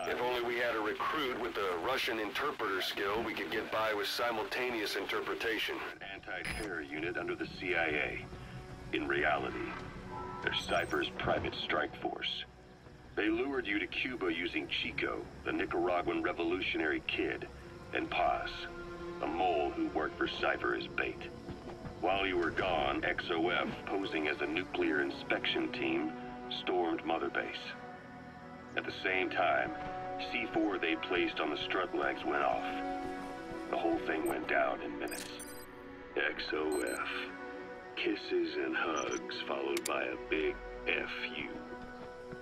If only we had a recruit with a Russian interpreter skill, we could get by with simultaneous interpretation. An anti-terror unit under the CIA. In reality, they're Cypher's private strike force. They lured you to Cuba using Chico, the Nicaraguan revolutionary kid, and Paz, a mole who worked for Cypher as bait. While you were gone, XOF, posing as a nuclear inspection team, stormed Mother Base. At the same time, C4 they placed on the strut legs went off. The whole thing went down in minutes. XOF. Kisses and hugs, followed by a big F you.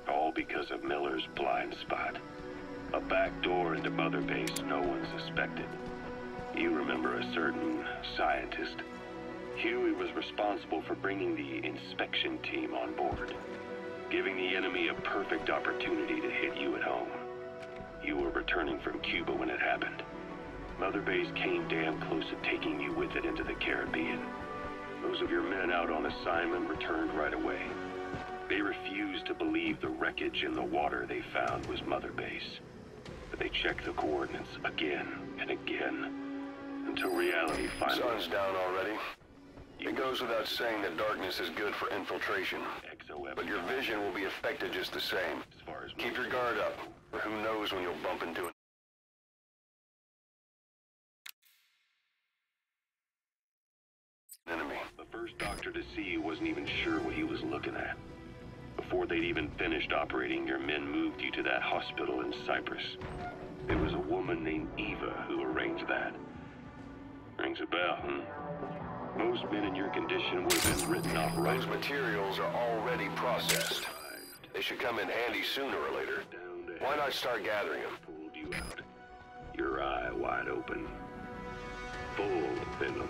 All because of Miller's blind spot. A back door into Mother Base no one suspected. You remember a certain scientist. Huey was responsible for bringing the inspection team on board, giving the enemy a perfect opportunity to hit you at home. You were returning from Cuba when it happened. Mother Base came damn close to taking you with it into the Caribbean. Those of your men out on assignment returned right away. They refused to believe the wreckage in the water they found was Mother Base. But they checked the coordinates again and again, until reality finally... Sun's down already. It goes without saying that darkness is good for infiltration, but your vision will be affected just the same. Keep your guard up, or who knows when you'll bump into it. Enemy. The first doctor to see you wasn't even sure what he was looking at. Before they'd even finished operating, your men moved you to that hospital in Cyprus. It was a woman named Eva who arranged that. Rings a bell, hmm? Most men in your condition would have been written off right. Those materials are already processed. They should come in handy sooner or later. Why not start gathering them? Pulled you out. Your eye wide open. Full of venom.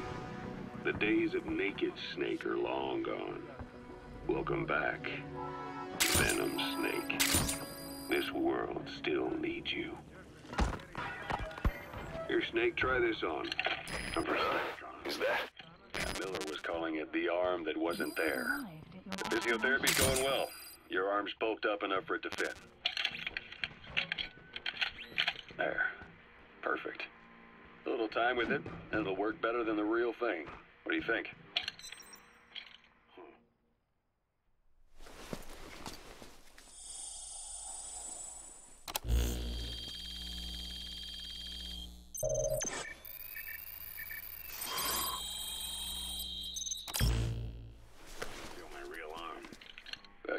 The days of naked Snake are long gone. Welcome back, Venom Snake. This world still needs you. Here, Snake, try this on. Is that? Miller was calling it the arm that wasn't there. The physiotherapy's going well. Your arm's bulked up enough for it to fit. There. Perfect. A little time with it, and it'll work better than the real thing. What do you think?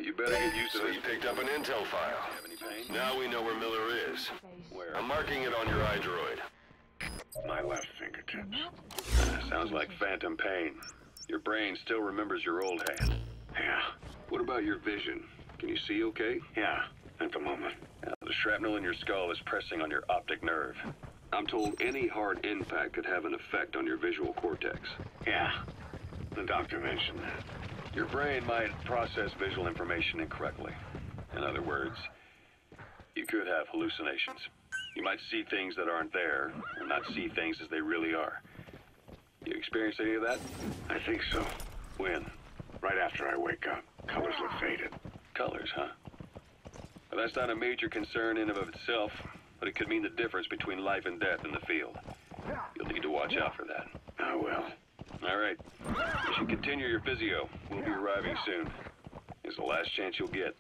You better get used to So this. you picked up an intel file. Have any pain? Now we know where Miller is. Where? I'm marking it on your iDroid. My left fingertips. Sounds like phantom pain. Your brain still remembers your old hand. Yeah. What about your vision? Can you see okay? Yeah, at the moment. The shrapnel in your skull is pressing on your optic nerve. I'm told any hard impact could have an effect on your visual cortex. Yeah, the doctor mentioned that. Your brain might process visual information incorrectly. In other words, you could have hallucinations. You might see things that aren't there, or not see things as they really are. You experience any of that? I think so. When? Right after I wake up. Colors look faded. Colors, huh? Well, that's not a major concern in and of itself, but it could mean the difference between life and death in the field. You'll need to watch out for that. I will. All right. You should continue your physio. We'll be arriving soon. It's the last chance you'll get.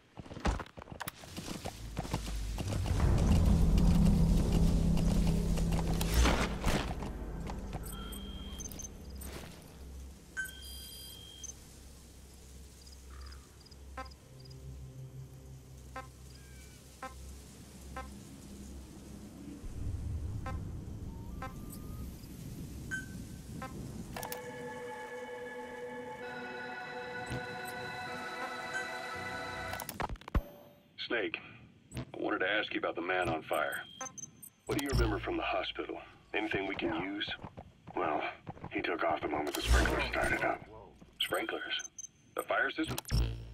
Snake, I wanted to ask you about the man on fire. What do you remember from the hospital? Anything we can use? Well, he took off the moment the sprinklers started up. Sprinklers? The fire system?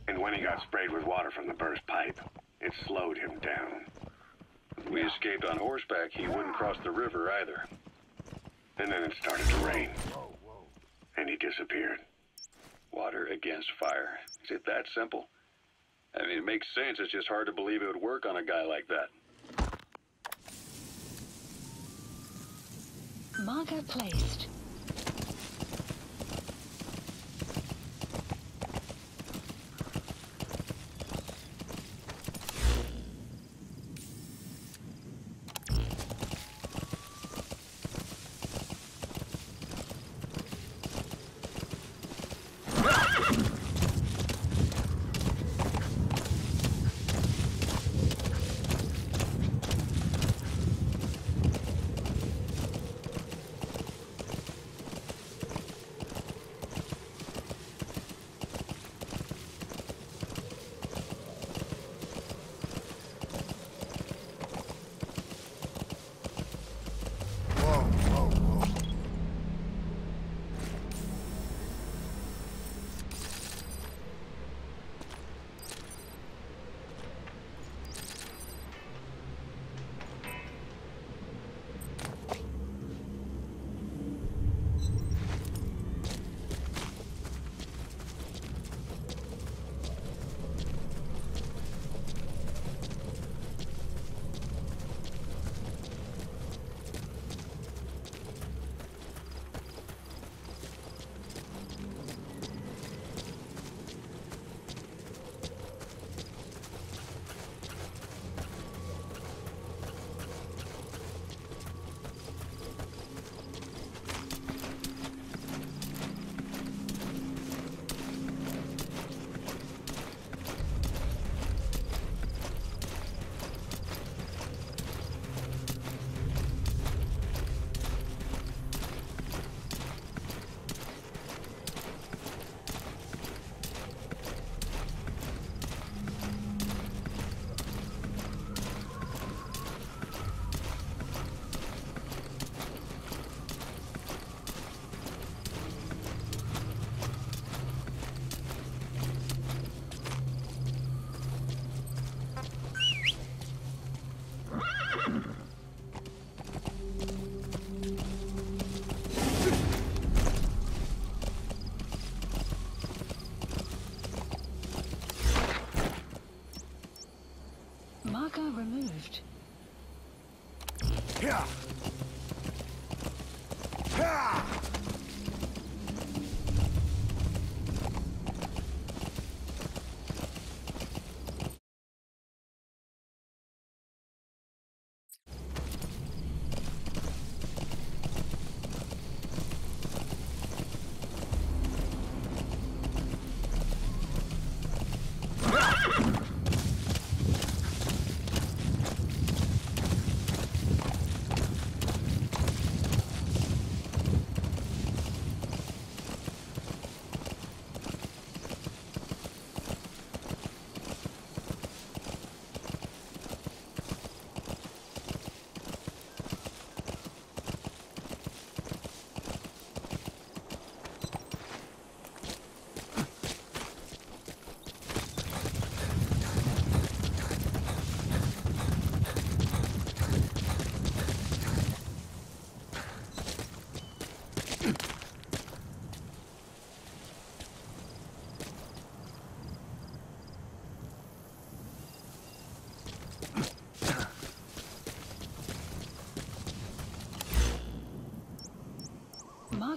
And when he got sprayed with water from the burst pipe, it slowed him down. If we escaped on horseback, he wouldn't cross the river either. And then it started to rain. And he disappeared. Water against fire. Is it that simple? I mean, it makes sense. It's just hard to believe it would work on a guy like that. Marker placed.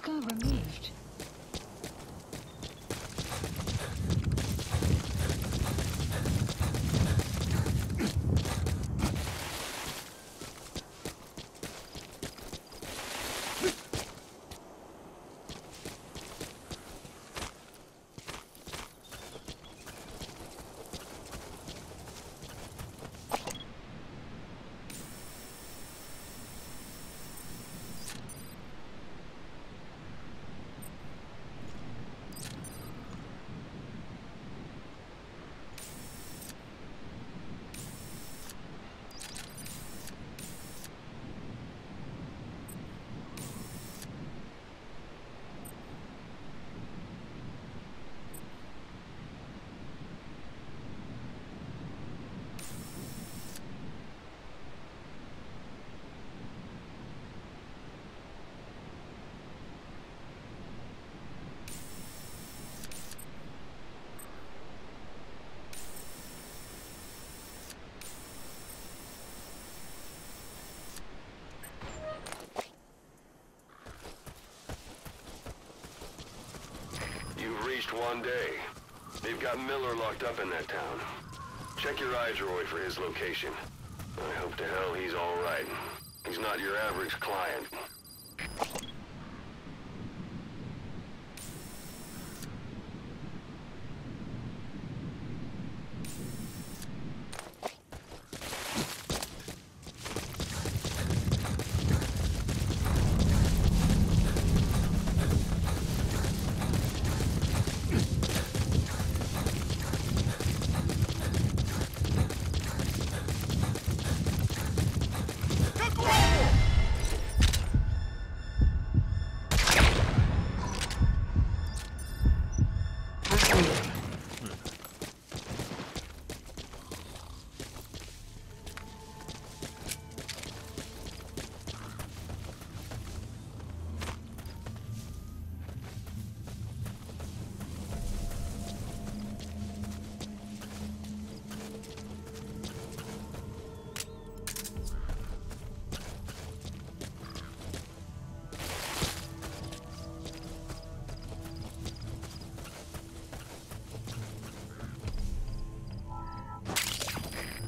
Marker removed. You've reached one day. They've got Miller locked up in that town. Check your eyes, Roy, for his location. I hope to hell he's all right. He's not your average client.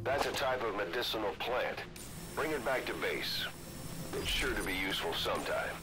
That's a type of medicinal plant. Bring it back to base. It's sure to be useful sometime.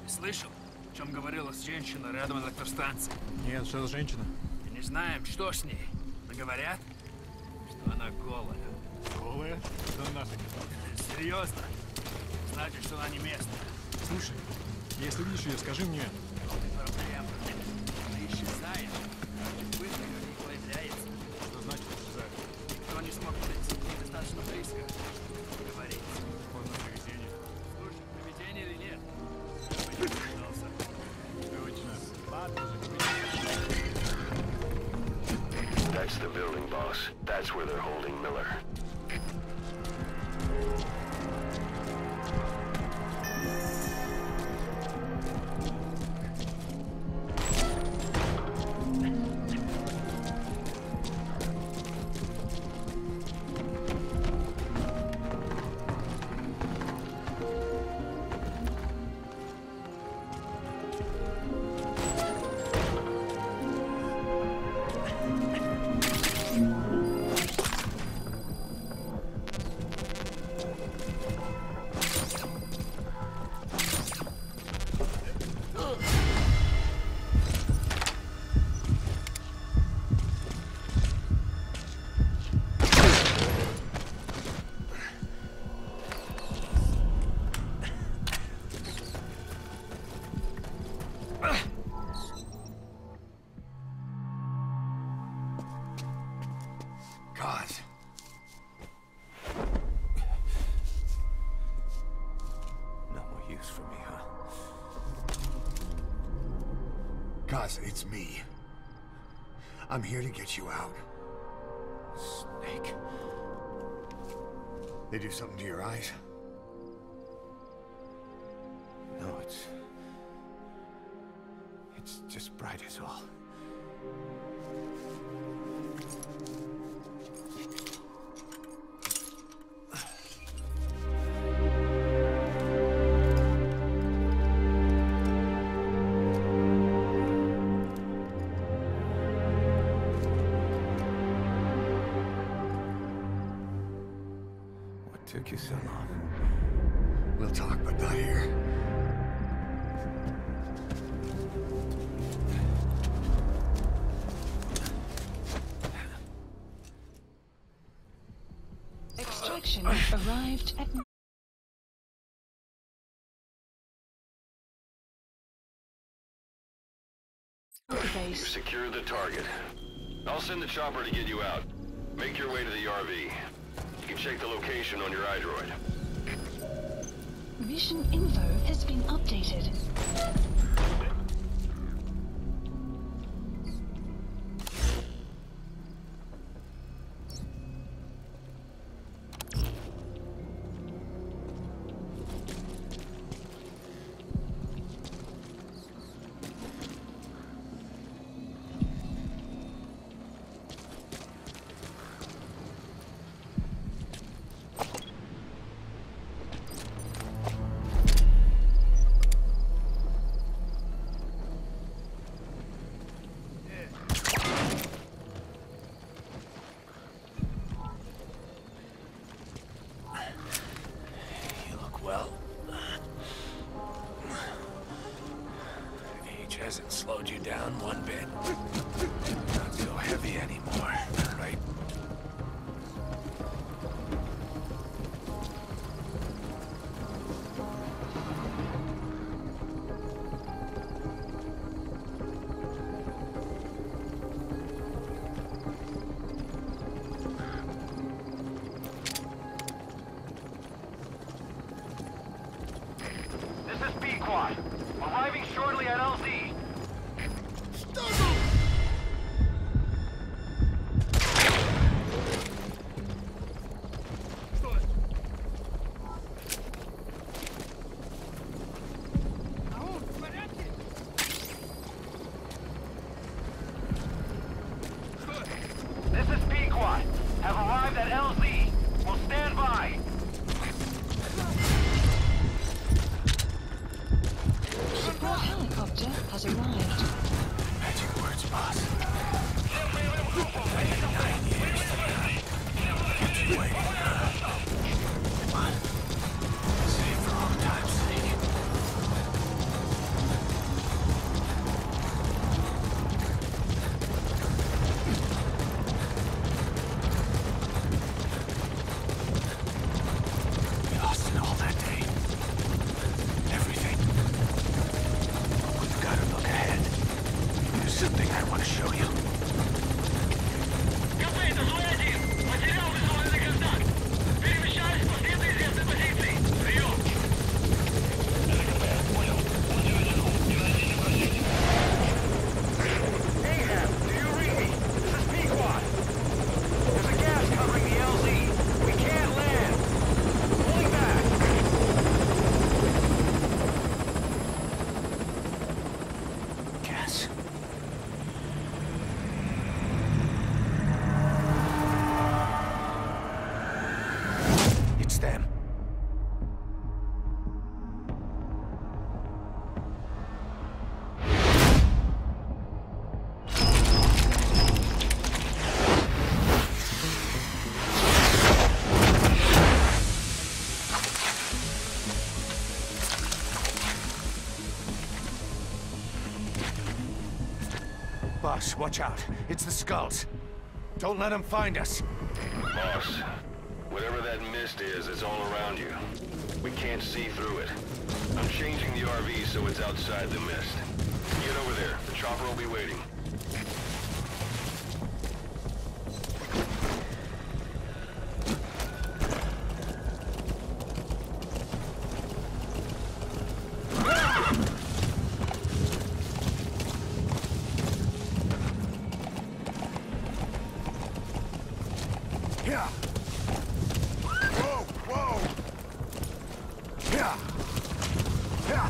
Слышал, о чем говорила женщина рядом от электростанции? Нет, что за женщина? Не знаем, что с ней. Но говорят, что она голая. Голая? Да нафиг. Серьезно? Значит, что она не местная. Слушай, если видишь ее, скажи мне. Проблема. Она исчезает. Быстро не появляется. Что значит исчезает? Никто не смог подойти к ней достаточно близко. Говорить. Возможно, привидение. boss. That's where they're holding Miller. God. No more use for me, huh? Gaz, it's me. I'm here to get you out. Snake. They do something to your eyes? No, it's just bright as all. Took you so long. We'll talk, but not here. Extraction arrived at... You've secured the target. I'll send the chopper to get you out. Make your way to the RV. You can check the location on your iDroid. Mission info has been updated. Hasn't slowed you down one bit. Not so heavy anymore, right? This is B-Quad. Arriving shortly at LZ. This is B-Quad. Have arrived at LZ. Will stand by. Support helicopter Boss, watch out. It's the skulls. Don't let them find us. Boss, whatever that mist is, it's all around you. We can't see through it. I'm changing the RV so it's outside the mist. Get over there. The chopper will be waiting. Yeah. Whoa, whoa. Yeah. Yeah.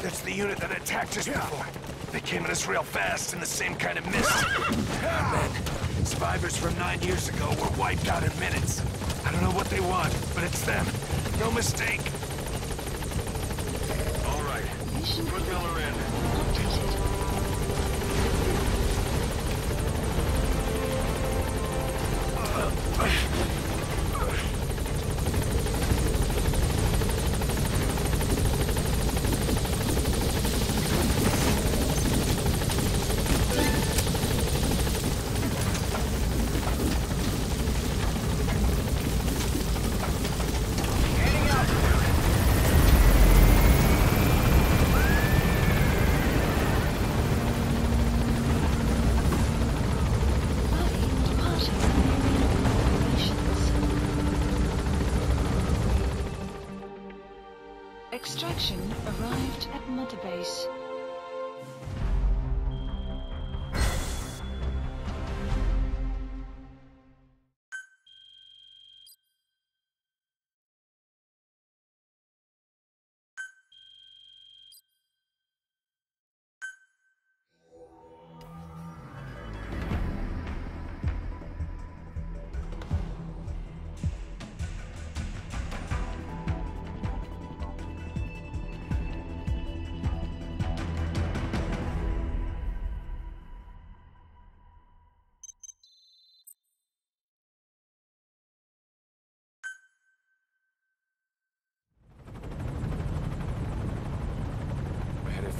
That's the unit that attacked us before. They came at us real fast in the same kind of mist. And then, survivors from 9 years ago were wiped out in minutes. I don't know what they want, but it's them. No mistake. All right. Put Miller in. Extraction arrived at Mother Base.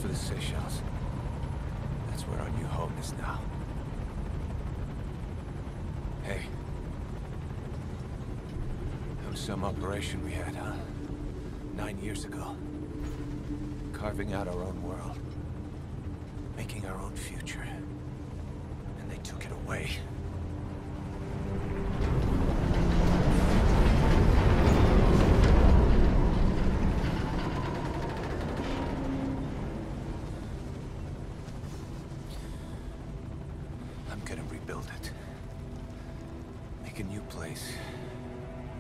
For the Seychelles. That's where our new home is now. Hey. That was some operation we had, huh? 9 years ago. Carving out our own world. Making our own future. And they took it away. Build it. Make a new place.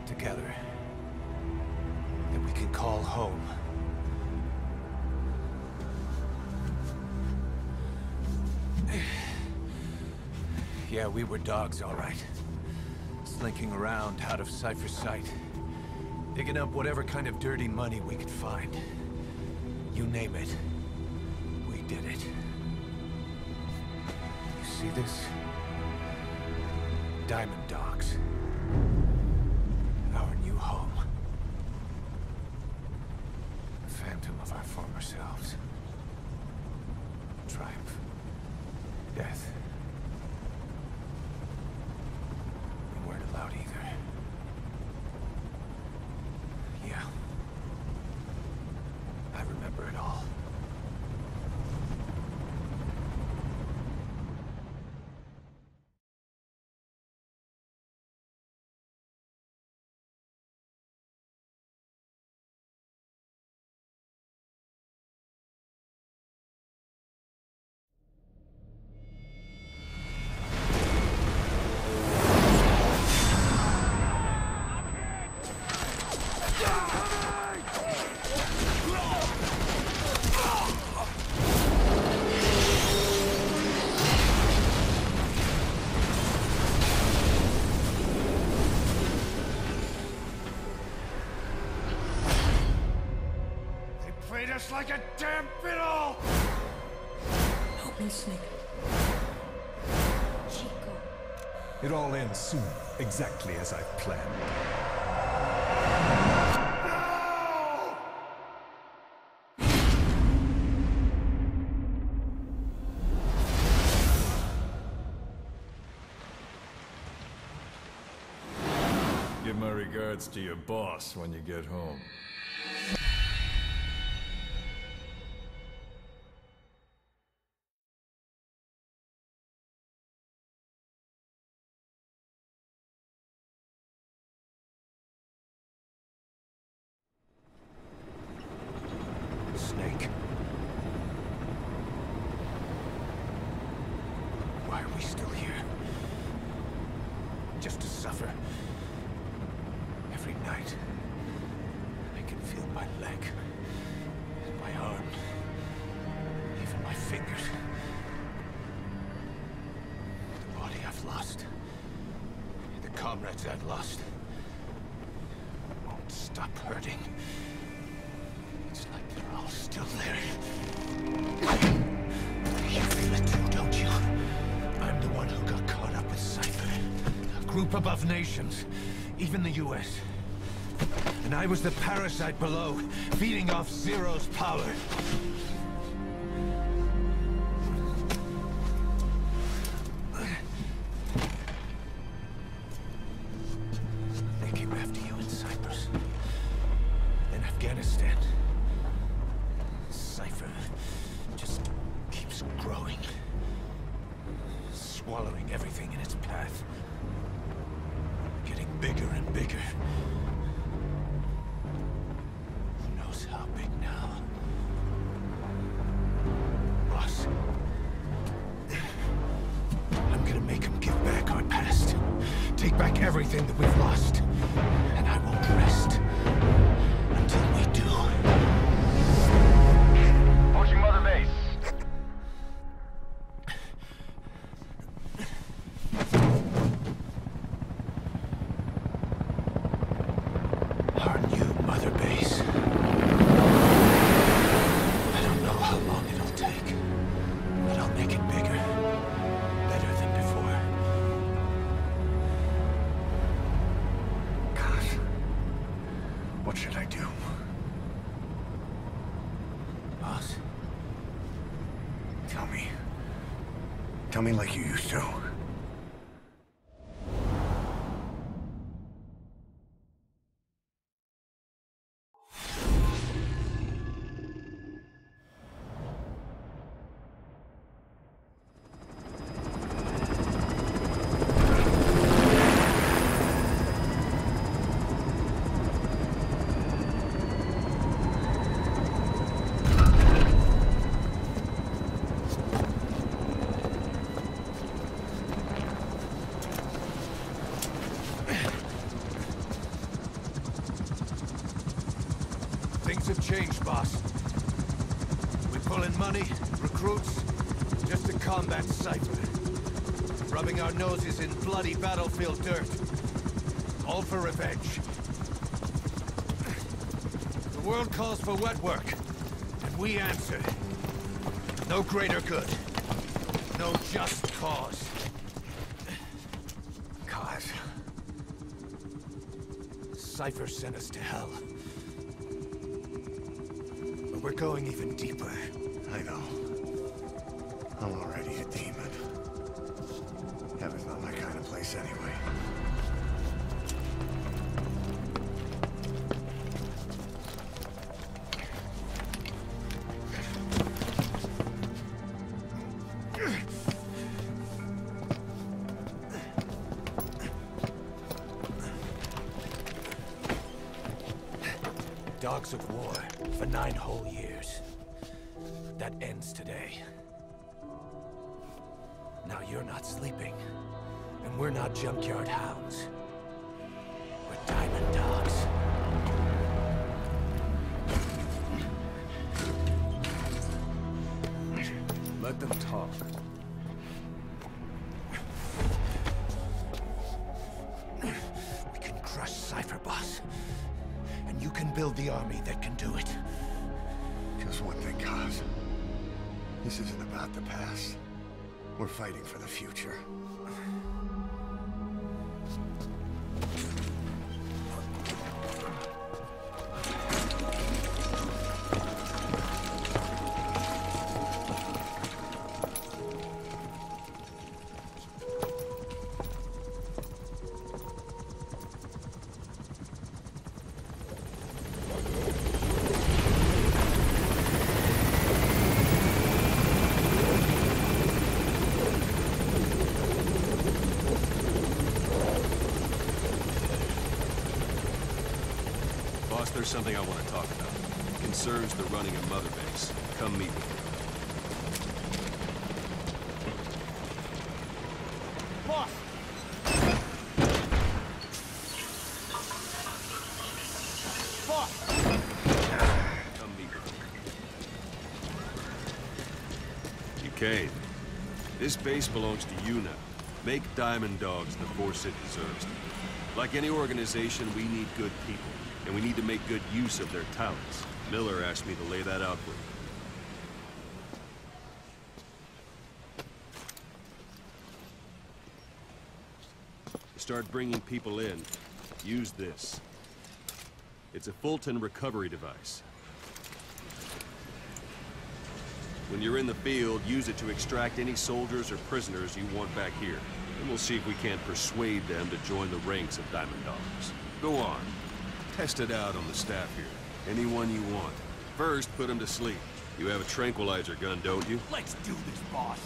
Together. That we can call home. Yeah, we were dogs, all right. Slinking around out of Cypher's sight. Digging up whatever kind of dirty money we could find. You name it. We did it. You see this? Diamond Dogs. Our new home. The phantom of our former selves. Triumph. Death. We weren't allowed either. Yeah. I remember it all. Played us like a damn fiddle! Help me, Snake. Chico. It all ends soon, exactly as I've planned. Give my regards to your boss when you get home. Snake. Why are we still here? Just to suffer. Every night, I can feel my leg, my arm, even my fingers. The body I've lost, the comrades I've lost, won't stop hurting. It's like they're all still there. You feel it too, don't you? I'm the one who got caught up with Cypher. A group above nations, even the US. And I was the parasite below, feeding off Zero's power. They came after you in Cyprus. In Afghanistan. Cypher just keeps growing. Swallowing everything in its path. Getting bigger and bigger. Who knows how big now? Boss. I'm gonna make him give back our past. Take back everything that we've lost. And I won't rest until we do. Approaching Mother Base. Our new Mother Base. I don't know how long it'll take, but I'll make it bigger. Better than before. God. What should I do? Boss? Tell me. Tell me like you used to. Things have changed, boss. We pull in money, recruits, just to combat Cypher. Rubbing our noses in bloody battlefield dirt. All for revenge. The world calls for wet work, and we answer. No greater good. No just cause. guys. Cypher sent us to hell. But we're going even deeper. I know. I'm already a demon. Heaven's not my kind of place anyway. Dogs of war for 9 whole years. That ends today. Now you're not sleeping, and we're not junkyard hounds. We're diamond dogs. Let them talk. We can crush Cypher, boss. And you can build the army that can do it. Just one thing, Kaz. This isn't about the past. We're fighting for the future. There's something I want to talk about. It concerns the running of Mother Base. Come meet me. Boss! Boss! Come meet me. You came. This base belongs to you now. Make Diamond Dogs the force it deserves. Like any organization, we need good people. And we need to make good use of their talents. Miller asked me to lay that out for you. To start bringing people in, use this. It's a Fulton recovery device. When you're in the field, use it to extract any soldiers or prisoners you want back here. And we'll see if we can't persuade them to join the ranks of Diamond Dogs. Go on. Test it out on the staff here. Anyone you want. First, put them to sleep. You have a tranquilizer gun, don't you? Let's do this, boss.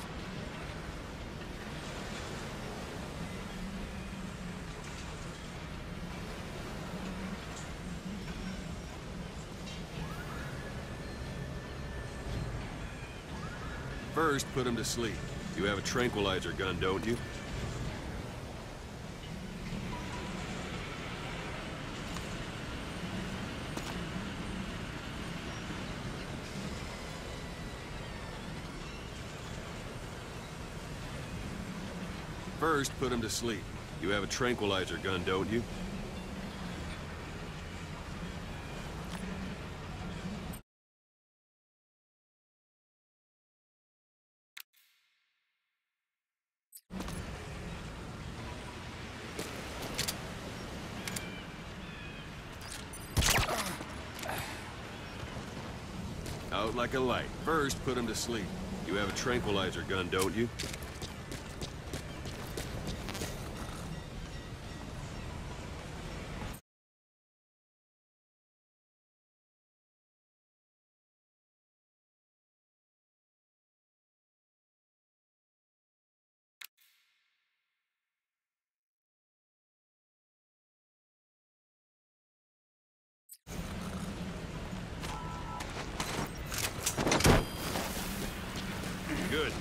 First, put them to sleep. You have a tranquilizer gun, don't you? First, put him to sleep. You have a tranquilizer gun, don't you? Out like a light. First, put him to sleep. You have a tranquilizer gun, don't you? Good.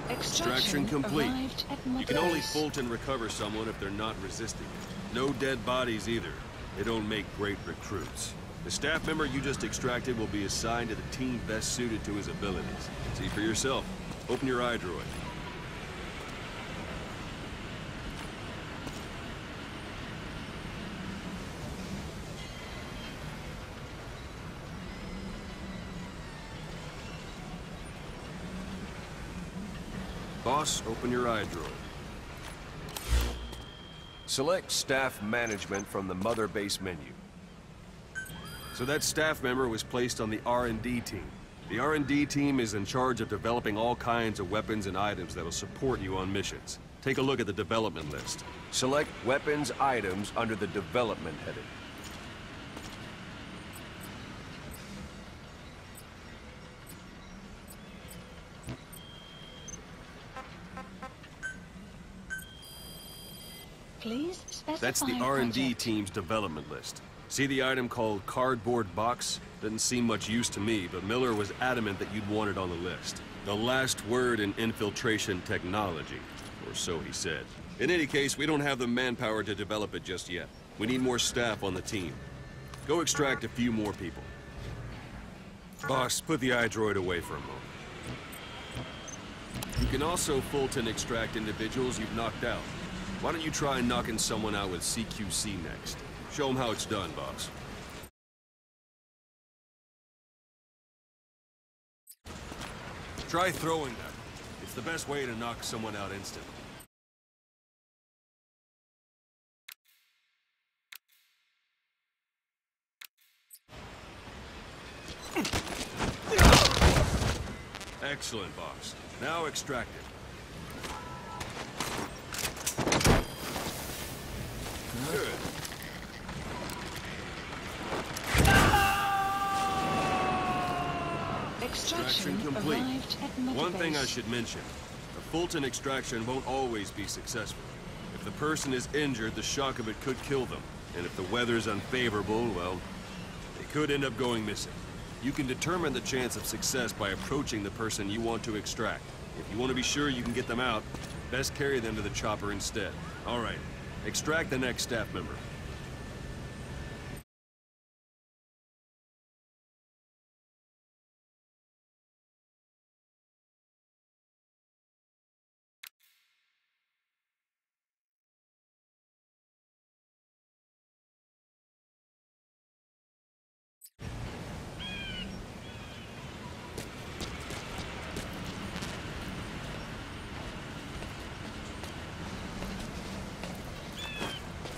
Extraction complete. You can only Fulton recover someone if they're not resisting. No dead bodies either. They don't make great recruits. The staff member you just extracted will be assigned to the team best suited to his abilities. See for yourself. Open your eye droid. Boss, open your iDroid. Select Staff Management from the Mother Base menu. So that staff member was placed on the R&D team. The R&D team is in charge of developing all kinds of weapons and items that'll support you on missions. Take a look at the development list. Select Weapons Items under the Development heading. Please specify That's the R&D project. team's development list. See the item called Cardboard Box? Doesn't seem much use to me, but Miller was adamant that you'd want it on the list. The last word in infiltration technology, or so he said. In any case, we don't have the manpower to develop it just yet. We need more staff on the team. Go extract a few more people. Boss, put the iDroid away for a moment. You can also Fulton extract individuals you've knocked out. Why don't you try knocking someone out with CQC next? Show them how it's done, boss. Try throwing them. It's the best way to knock someone out instantly. Excellent, boss. Now extract it. Good. Extraction complete. One thing I should mention. A Fulton extraction won't always be successful. If the person is injured, the shock of it could kill them. And if the weather's unfavorable, well, they could end up going missing. You can determine the chance of success by approaching the person you want to extract. If you want to be sure you can get them out, best carry them to the chopper instead. All right, extract the next staff member.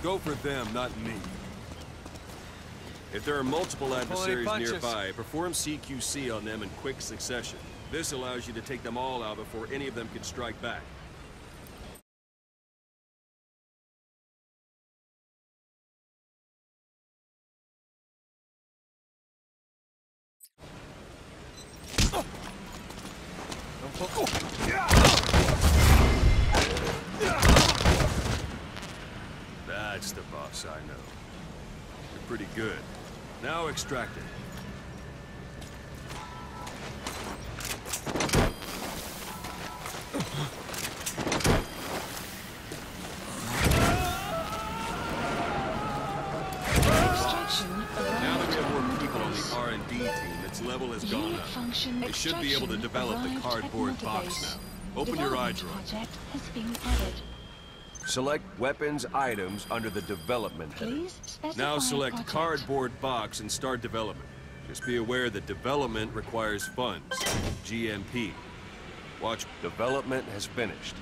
Go for them, not me. If there are multiple adversaries nearby, perform CQC on them in quick succession. This allows you to take them all out before any of them can strike back. That's the boss I know. You're pretty good. Now extract it. Now that we have more people on the R&D team, its level has gone up. They should be able to develop the cardboard box now. Open your iDroid. Select Weapons Items under the Development heading. Now select Cardboard Box and start development. Just be aware that development requires funds. GMP. Watch. Development has finished.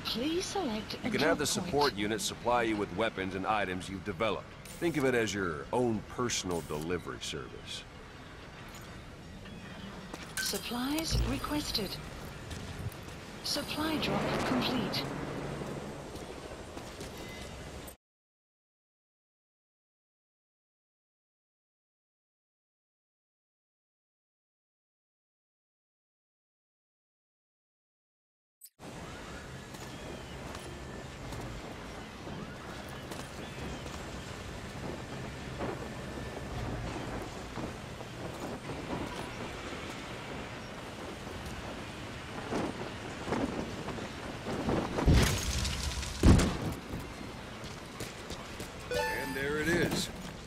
Please select You can have the support unit supply you with weapons and items you've developed. Think of it as your own personal delivery service. Supplies requested. Supply drop complete.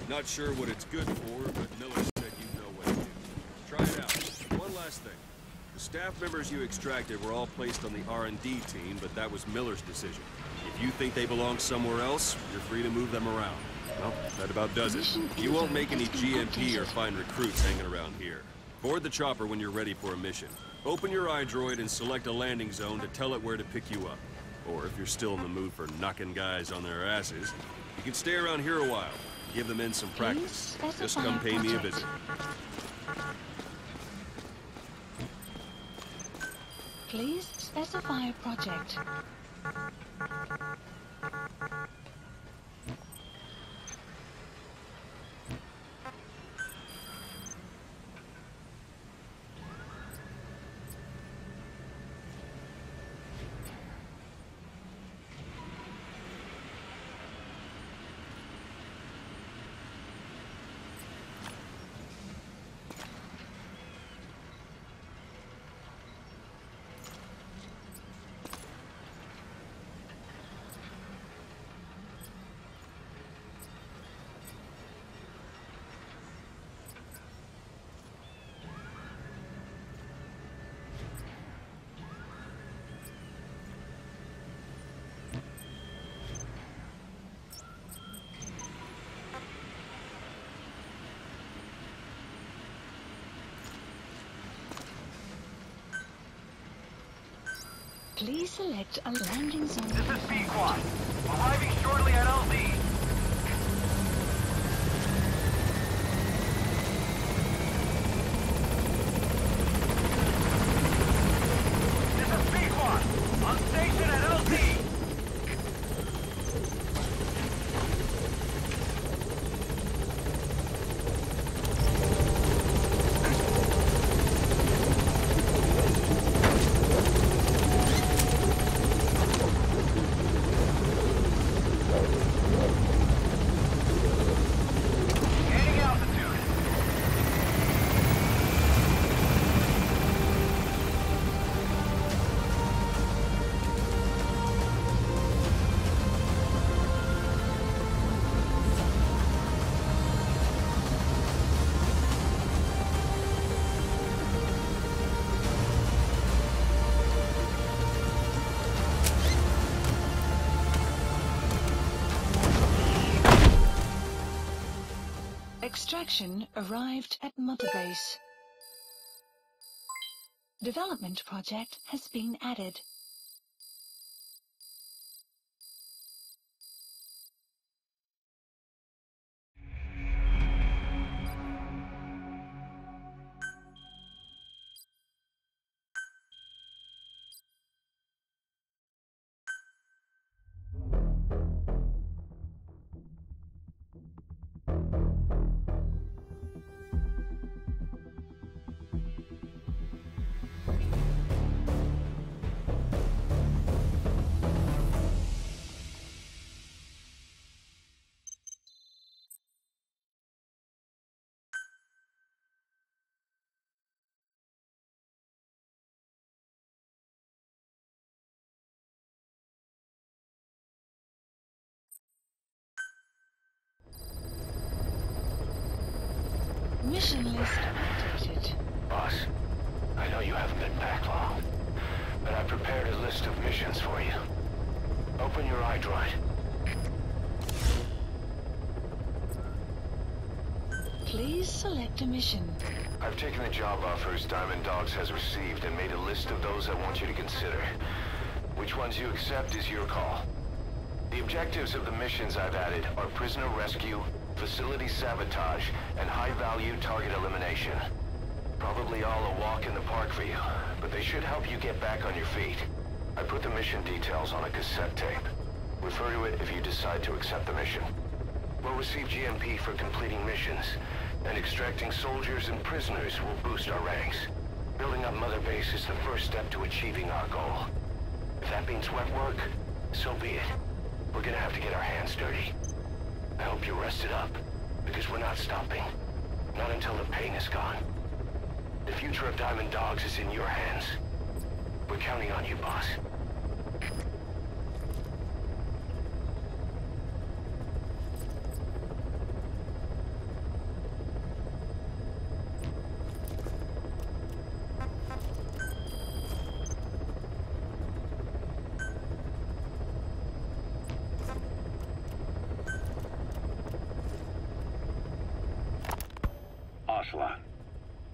Not sure what it's good for, but Miller said you know what to do. Try it out. One last thing. The staff members you extracted were all placed on the R&D team, but that was Miller's decision. If you think they belong somewhere else, you're free to move them around. Well, that about does it. You won't make any GMP or find recruits hanging around here. Board the chopper when you're ready for a mission. Open your iDroid and select a landing zone to tell it where to pick you up. Or if you're still in the mood for knocking guys on their asses, you can stay around here a while. Give the men some practice. Just come pay me a visit. Please specify a project. Please select a landing zone. This is P-Quad. Arriving shortly at LZ. This is P-Quad. On station at LZ. Extraction arrived at Mother Base. Development project has been added. Mission list updated. Boss, I know you haven't been back long, but I prepared a list of missions for you. Open your iDroid. Please select a mission. I've taken the job offers Diamond Dogs has received and made a list of those I want you to consider. Which ones you accept is your call. The objectives of the missions I've added are prisoner rescue, facility sabotage, and high-value target elimination. Probably all a walk in the park for you, but they should help you get back on your feet. I put the mission details on a cassette tape. Refer to it if you decide to accept the mission. We'll receive GMP for completing missions, and extracting soldiers and prisoners will boost our ranks. Building up Mother Base is the first step to achieving our goal. If that means wet work, so be it. We're gonna have to get our hands dirty. I hope you're rested up, because we're not stopping. Not until the pain is gone. The future of Diamond Dogs is in your hands. We're counting on you, boss.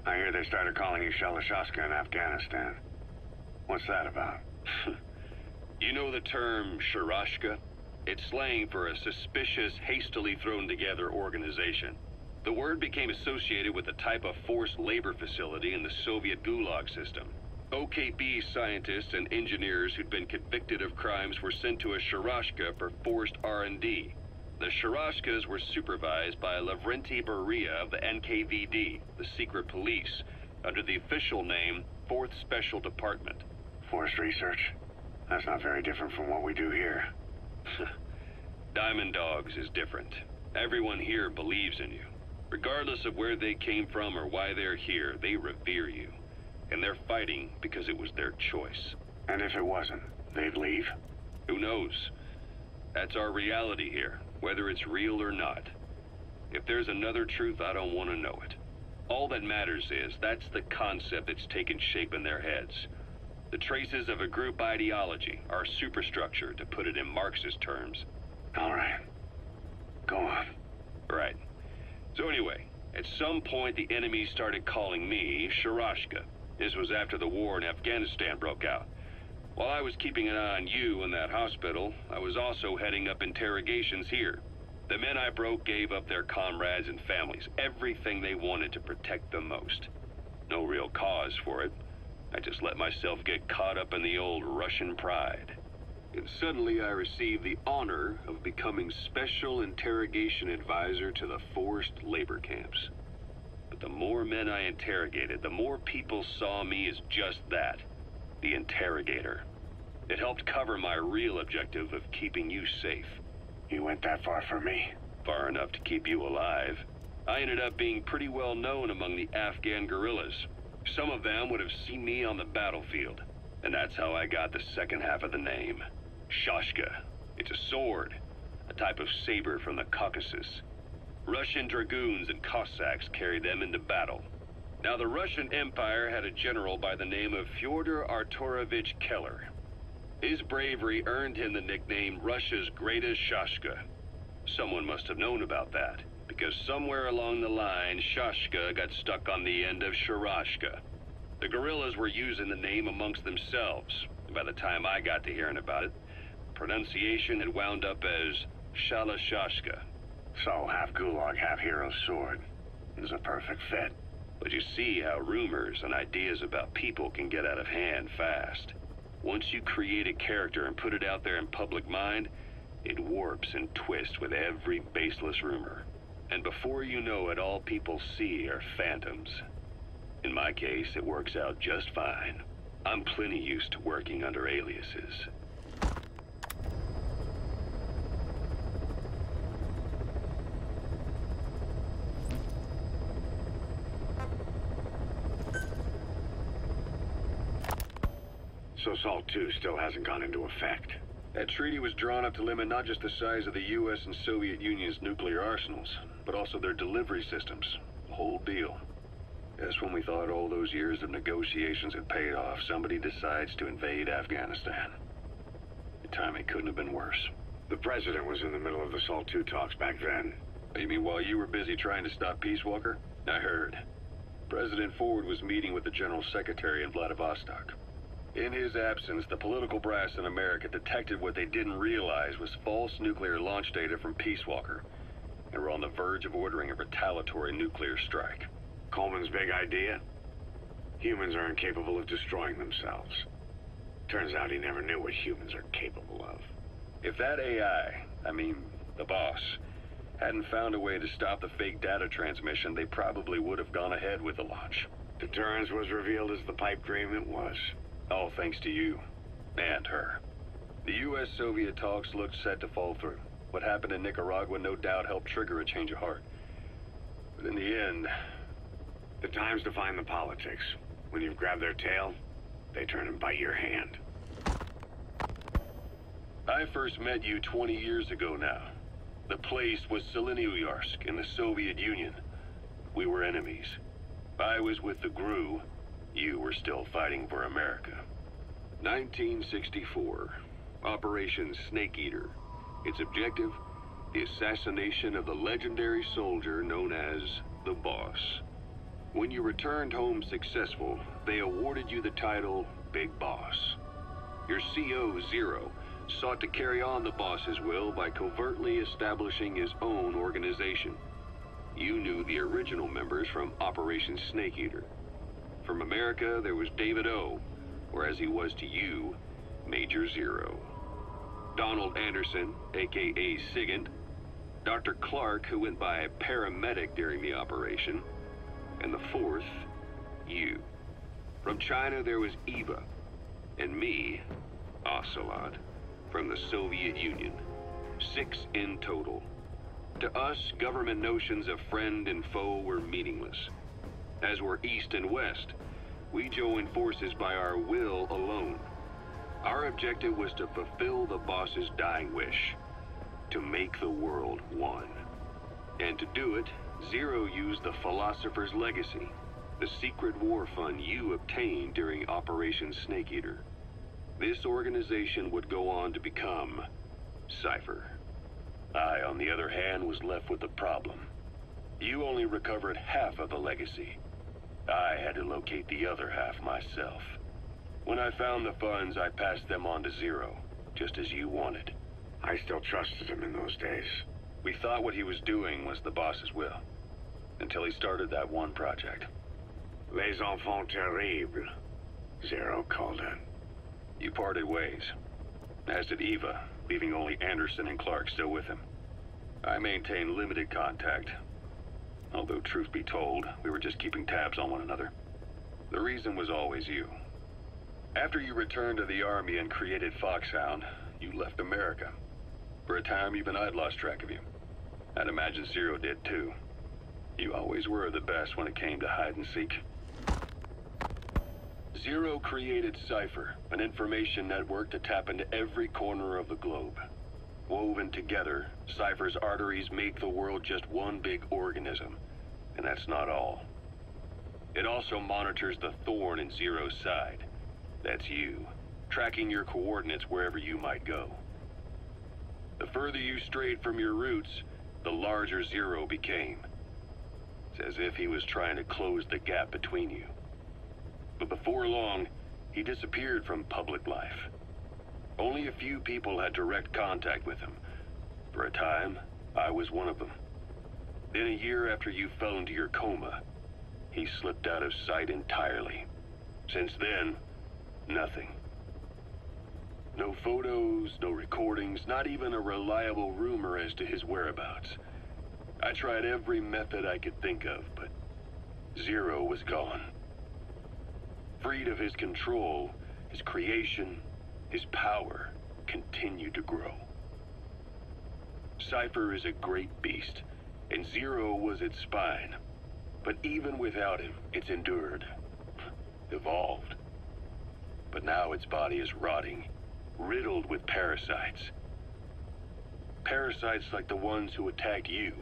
I hear they started calling you Shalashaska in Afghanistan. What's that about? You know the term Sharashka? It's slang for a suspicious, hastily thrown together organization. The word became associated with a type of forced labor facility in the Soviet Gulag system. OKB scientists and engineers who'd been convicted of crimes were sent to a Sharashka for forced R&D. The Sharashkas were supervised by Lavrenti Beria of the NKVD, the secret police, under the official name 4th Special Department. Forced research? That's not very different from what we do here. Diamond Dogs is different. Everyone here believes in you. Regardless of where they came from or why they're here, they revere you. And they're fighting because it was their choice. And if it wasn't, they'd leave? Who knows? That's our reality here, whether it's real or not. If there's another truth, I don't want to know it. All that matters is that's the concept that's taken shape in their heads. The traces of a group ideology, our superstructure, to put it in Marxist terms. All right. Go on. Right. So anyway, at some point the enemy started calling me Sharashka. This was after the war in Afghanistan broke out. While I was keeping an eye on you in that hospital, I was also heading up interrogations here. The men I broke gave up their comrades and families, everything they wanted to protect them most. No real cause for it. I just let myself get caught up in the old Russian pride. And suddenly I received the honor of becoming Special Interrogation Advisor to the forced labor camps. But the more men I interrogated, the more people saw me as just that, the interrogator. It helped cover my real objective of keeping you safe. You went that far for me? Far enough to keep you alive. I ended up being pretty well known among the Afghan guerrillas. Some of them would have seen me on the battlefield, and that's how I got the second half of the name. Shashka. It's a sword, a type of saber from the Caucasus. Russian dragoons and Cossacks carried them into battle. Now, the Russian Empire had a general by the name of Fyodor Arturovich Keller. His bravery earned him the nickname Russia's greatest Shashka. Someone must have known about that, because somewhere along the line, Shashka got stuck on the end of Sharashka. The guerrillas were using the name amongst themselves, and by the time I got to hearing about it, pronunciation had wound up as Shalashashka. So, half Gulag, half hero sword. Is a perfect fit. But you see how rumors and ideas about people can get out of hand fast. Once you create a character and put it out there in public mind, it warps and twists with every baseless rumor. And before you know it, all people see are phantoms. In my case, it works out just fine. I'm plenty used to working under aliases. So SALT II still hasn't gone into effect. That treaty was drawn up to limit not just the size of the U.S. and Soviet Union's nuclear arsenals, but also their delivery systems. The whole deal. Just when we thought all those years of negotiations had paid off, somebody decides to invade Afghanistan. The timing couldn't have been worse. The president was in the middle of the SALT II talks back then. You mean while you were busy trying to stop Peace Walker? I heard. President Ford was meeting with the General Secretary in Vladivostok. In his absence, the political brass in America detected what they didn't realize was false nuclear launch data from Peace Walker, and were on the verge of ordering a retaliatory nuclear strike. Coleman's big idea? Humans are incapable of destroying themselves. Turns out he never knew what humans are capable of. If that AI, I mean, the boss, hadn't found a way to stop the fake data transmission, they probably would have gone ahead with the launch. Deterrence was revealed as the pipe dream it was. All thanks to you. And her. The U.S.-Soviet talks looked set to fall through. What happened in Nicaragua no doubt helped trigger a change of heart. But in the end... The times define the politics. When you've grabbed their tail, they turn and bite your hand. I first met you 20 years ago now. The place was Selenouyarsk in the Soviet Union. We were enemies. I was with the GRU. You were still fighting for America. 1964. Operation Snake Eater. Its objective? The assassination of the legendary soldier known as the Boss. When you returned home successful, they awarded you the title Big Boss. Your CO, Zero, sought to carry on the boss's will by covertly establishing his own organization. You knew the original members from Operation Snake Eater. From America, there was David O, or as he was to you, Major Zero. Donald Anderson, aka Sigint, Dr. Clark, who went by paramedic during the operation, and the fourth, you. From China, there was Eva, and me, Ocelot, from the Soviet Union. 6 in total. To us, government notions of friend and foe were meaningless. As were East and West, we joined forces by our will alone. Our objective was to fulfill the boss's dying wish, to make the world one. And to do it, Zero used the Philosopher's Legacy, the secret war fund you obtained during Operation Snake Eater. This organization would go on to become Cypher. I, on the other hand, was left with a problem. You only recovered half of the legacy. I had to locate the other half myself. When I found the funds, I passed them on to Zero, just as you wanted. I still trusted him in those days. We thought what he was doing was the boss's will, until he started that one project. Les enfants terribles, Zero called it. You parted ways, as did Eva, leaving only Anderson and Clark still with him. I maintained limited contact, although truth be told, we were just keeping tabs on one another. The reason was always you. After you returned to the Army and created Foxhound, you left America. For a time, even I'd lost track of you. I'd imagine Zero did too. You always were the best when it came to hide and seek. Zero created Cypher, an information network to tap into every corner of the globe. Woven together, Cypher's arteries make the world just one big organism, and that's not all. It also monitors the thorn in Zero's side. That's you, tracking your coordinates wherever you might go. The further you strayed from your roots, the larger Zero became. It's as if he was trying to close the gap between you. But before long, he disappeared from public life. Only a few people had direct contact with him. For a time, I was one of them. Then a year after you fell into your coma, he slipped out of sight entirely. Since then, nothing. No photos, no recordings, not even a reliable rumor as to his whereabouts. I tried every method I could think of, but Zero was gone. Freed of his control, his creation, his power continued to grow. Cypher is a great beast, and Zero was its spine. But even without him, it's endured, evolved. But now its body is rotting, riddled with parasites. Parasites like the ones who attacked you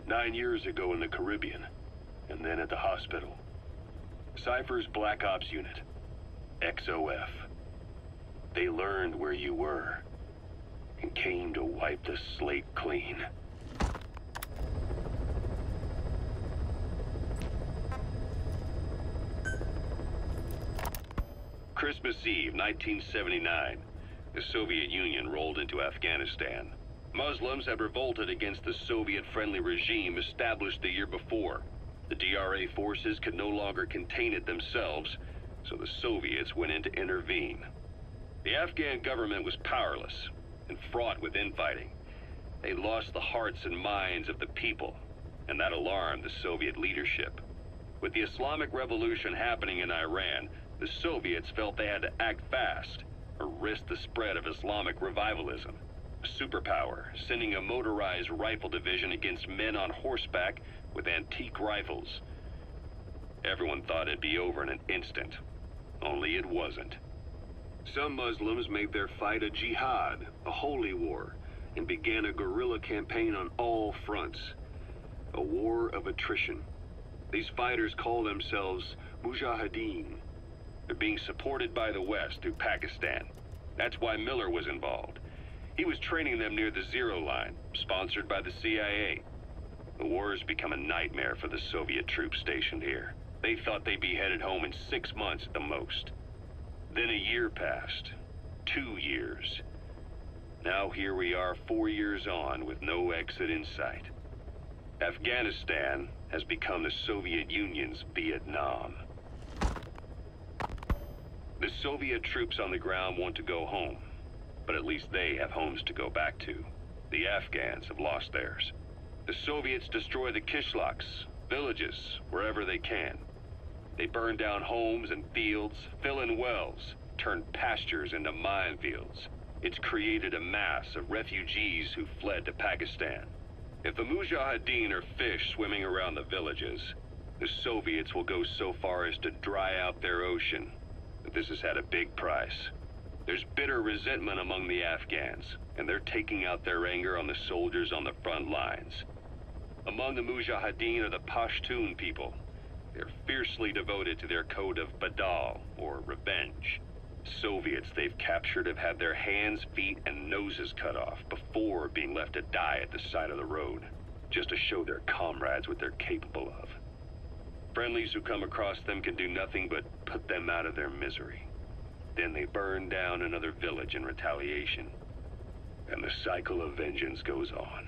9 years ago in the Caribbean, and then at the hospital. Cypher's Black Ops Unit, XOF. They learned where you were, and came to wipe the slate clean. Christmas Eve, 1979, the Soviet Union rolled into Afghanistan. Muslims had revolted against the Soviet-friendly regime established the year before. The DRA forces could no longer contain it themselves, so the Soviets went in to intervene. The Afghan government was powerless and fraught with infighting. They lost the hearts and minds of the people, and that alarmed the Soviet leadership. With the Islamic Revolution happening in Iran, the Soviets felt they had to act fast or risk the spread of Islamic revivalism. A superpower, sending a motorized rifle division against men on horseback with antique rifles. Everyone thought it'd be over in an instant, only it wasn't. Some Muslims made their fight a jihad, a holy war, and began a guerrilla campaign on all fronts. A war of attrition. These fighters call themselves Mujahideen. They're being supported by the West through Pakistan. That's why Miller was involved. He was training them near the Zero Line, sponsored by the CIA. The war has become a nightmare for the Soviet troops stationed here. They thought they'd be headed home in 6 months at the most. Then a year passed. 2 years. Now here we are 4 years on with no exit in sight. Afghanistan has become the Soviet Union's Vietnam. The Soviet troops on the ground want to go home, but at least they have homes to go back to. The Afghans have lost theirs. The Soviets destroy the kishlaks, villages, wherever they can. They burn down homes and fields, fill in wells, turn pastures into minefields. It's created a mass of refugees who fled to Pakistan. If the Mujahideen are fish swimming around the villages, the Soviets will go so far as to dry out their ocean. But this has had a big price. There's bitter resentment among the Afghans, and they're taking out their anger on the soldiers on the front lines. Among the Mujahideen are the Pashtun people. They're fiercely devoted to their code of Badal, or revenge. Soviets they've captured have had their hands, feet, and noses cut off before being left to die at the side of the road, just to show their comrades what they're capable of. Friendlies who come across them can do nothing but put them out of their misery. Then they burn down another village in retaliation. And the cycle of vengeance goes on.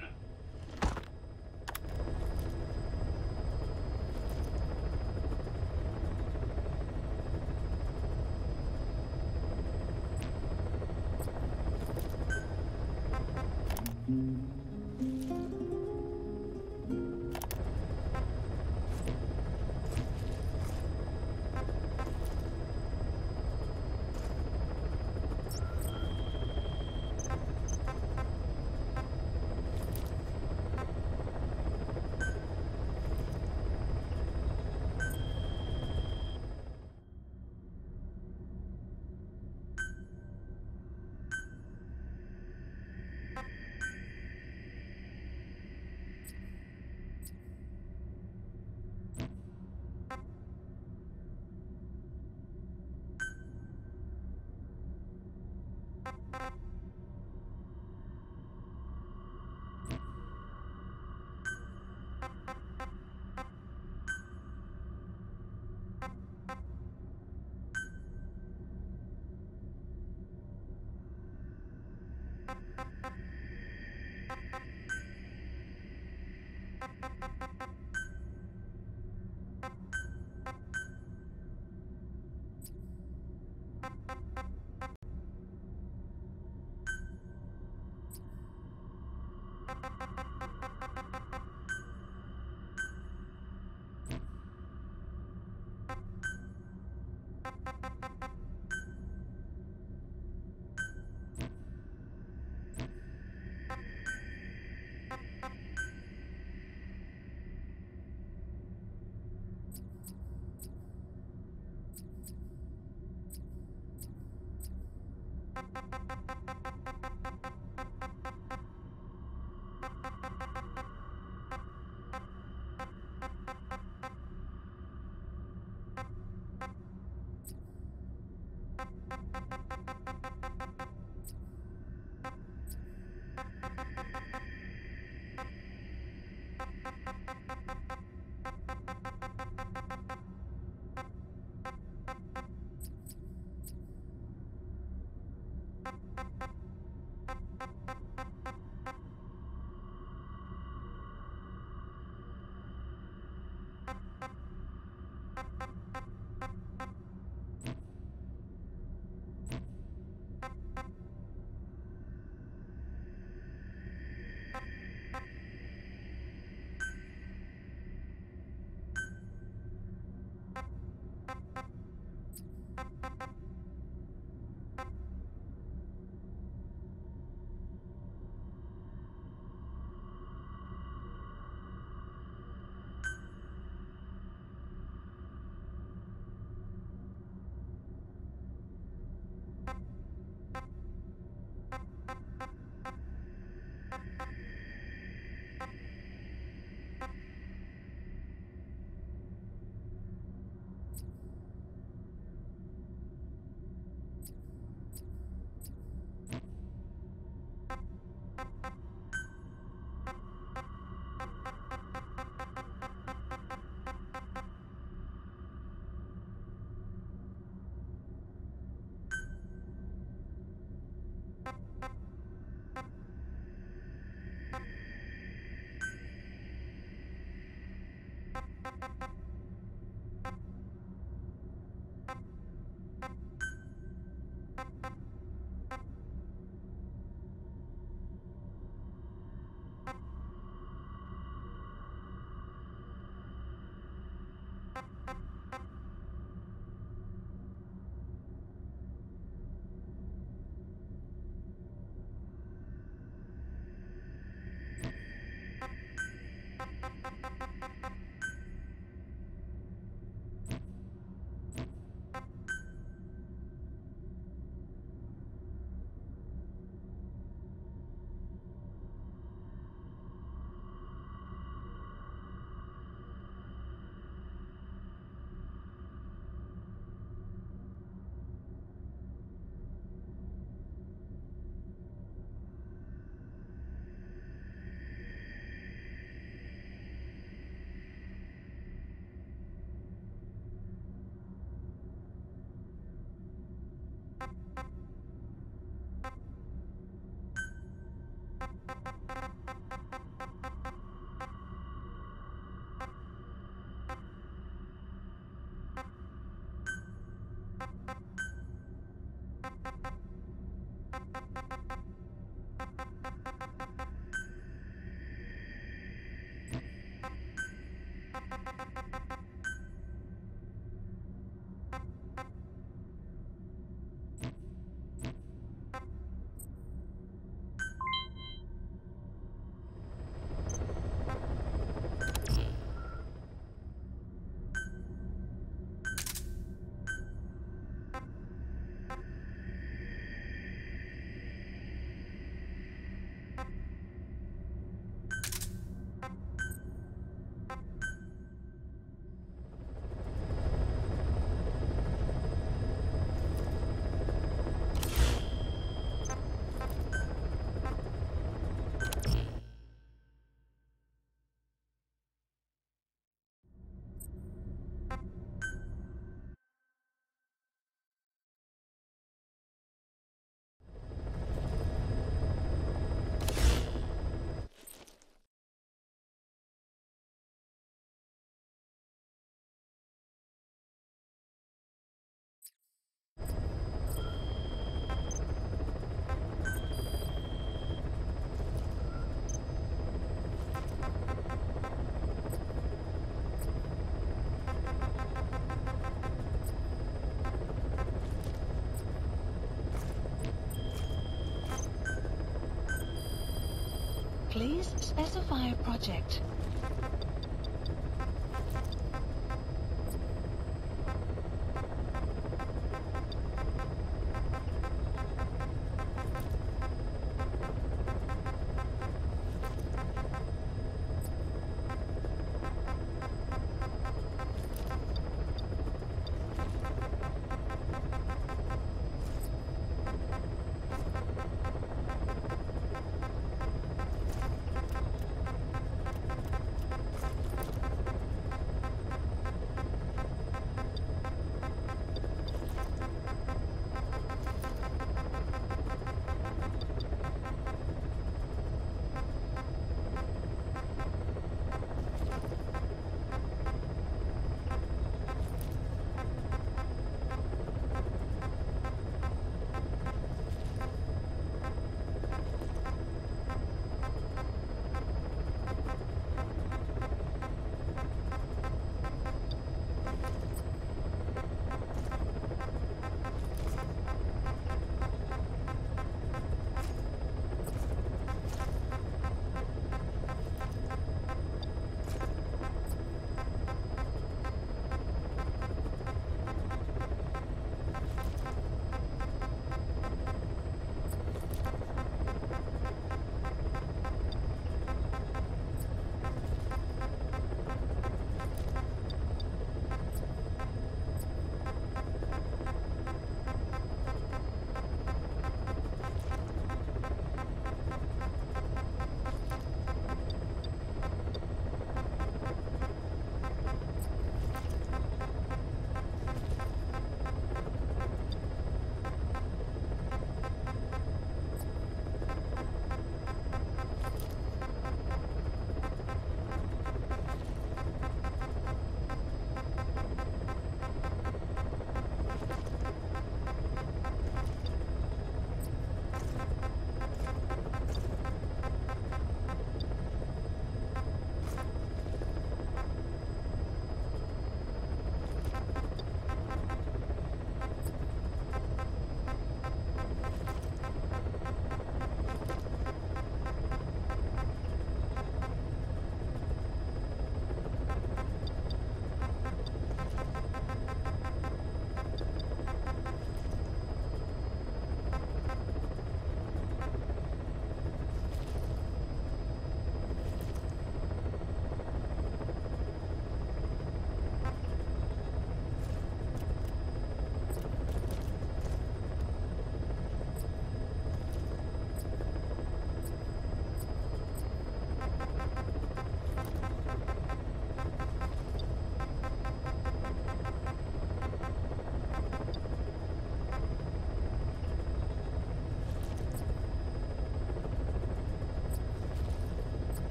Please specify a project.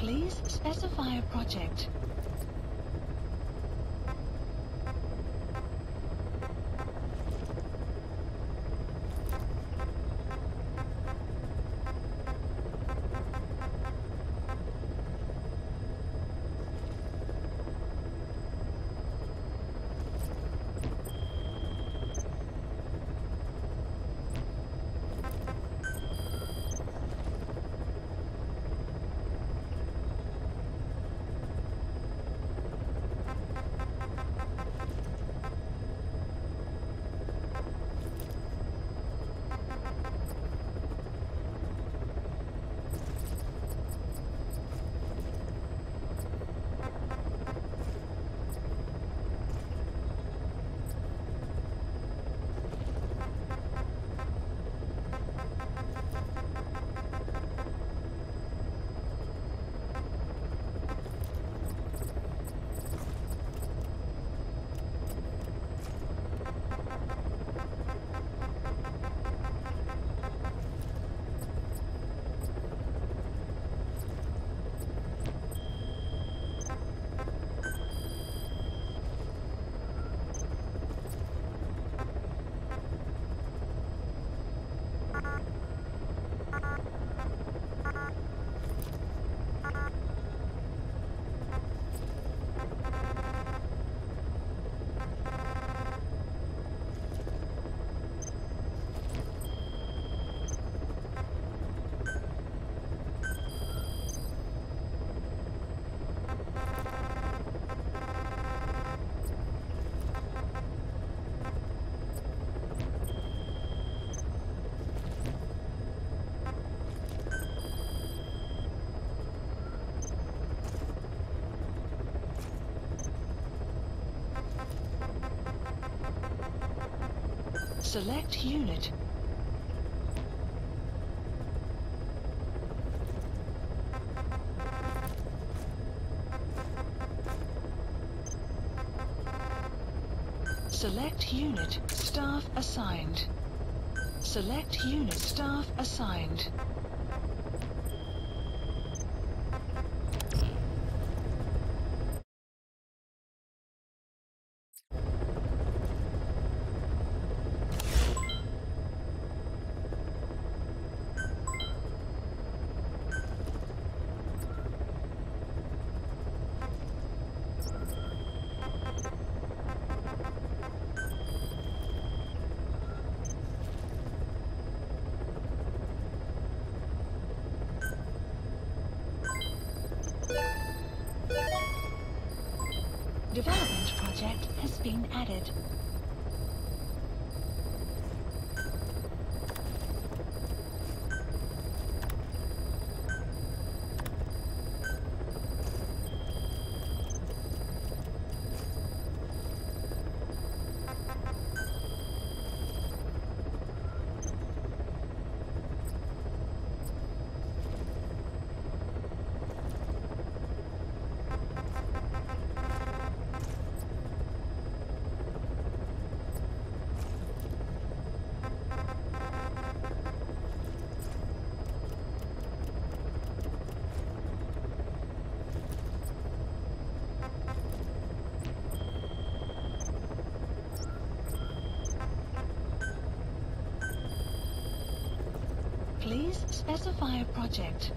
Please specify a project. Select unit. Select unit. Staff assigned. Select unit. Staff assigned. Development project has been added. Please specify a project.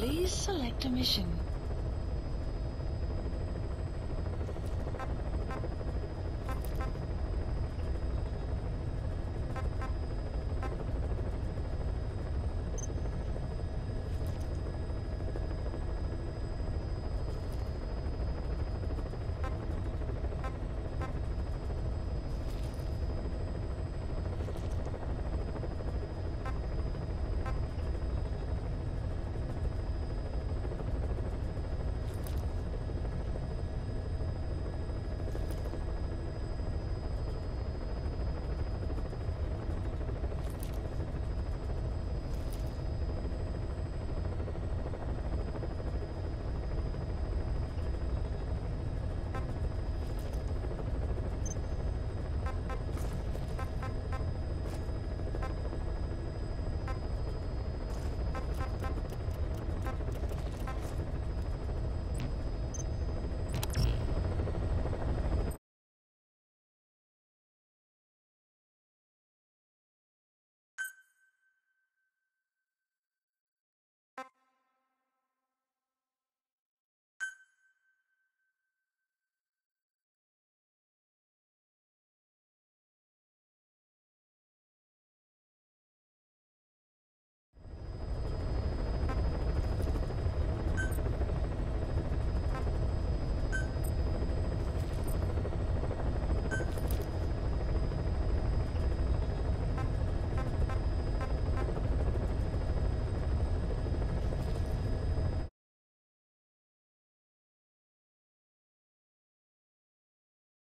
Please select a mission.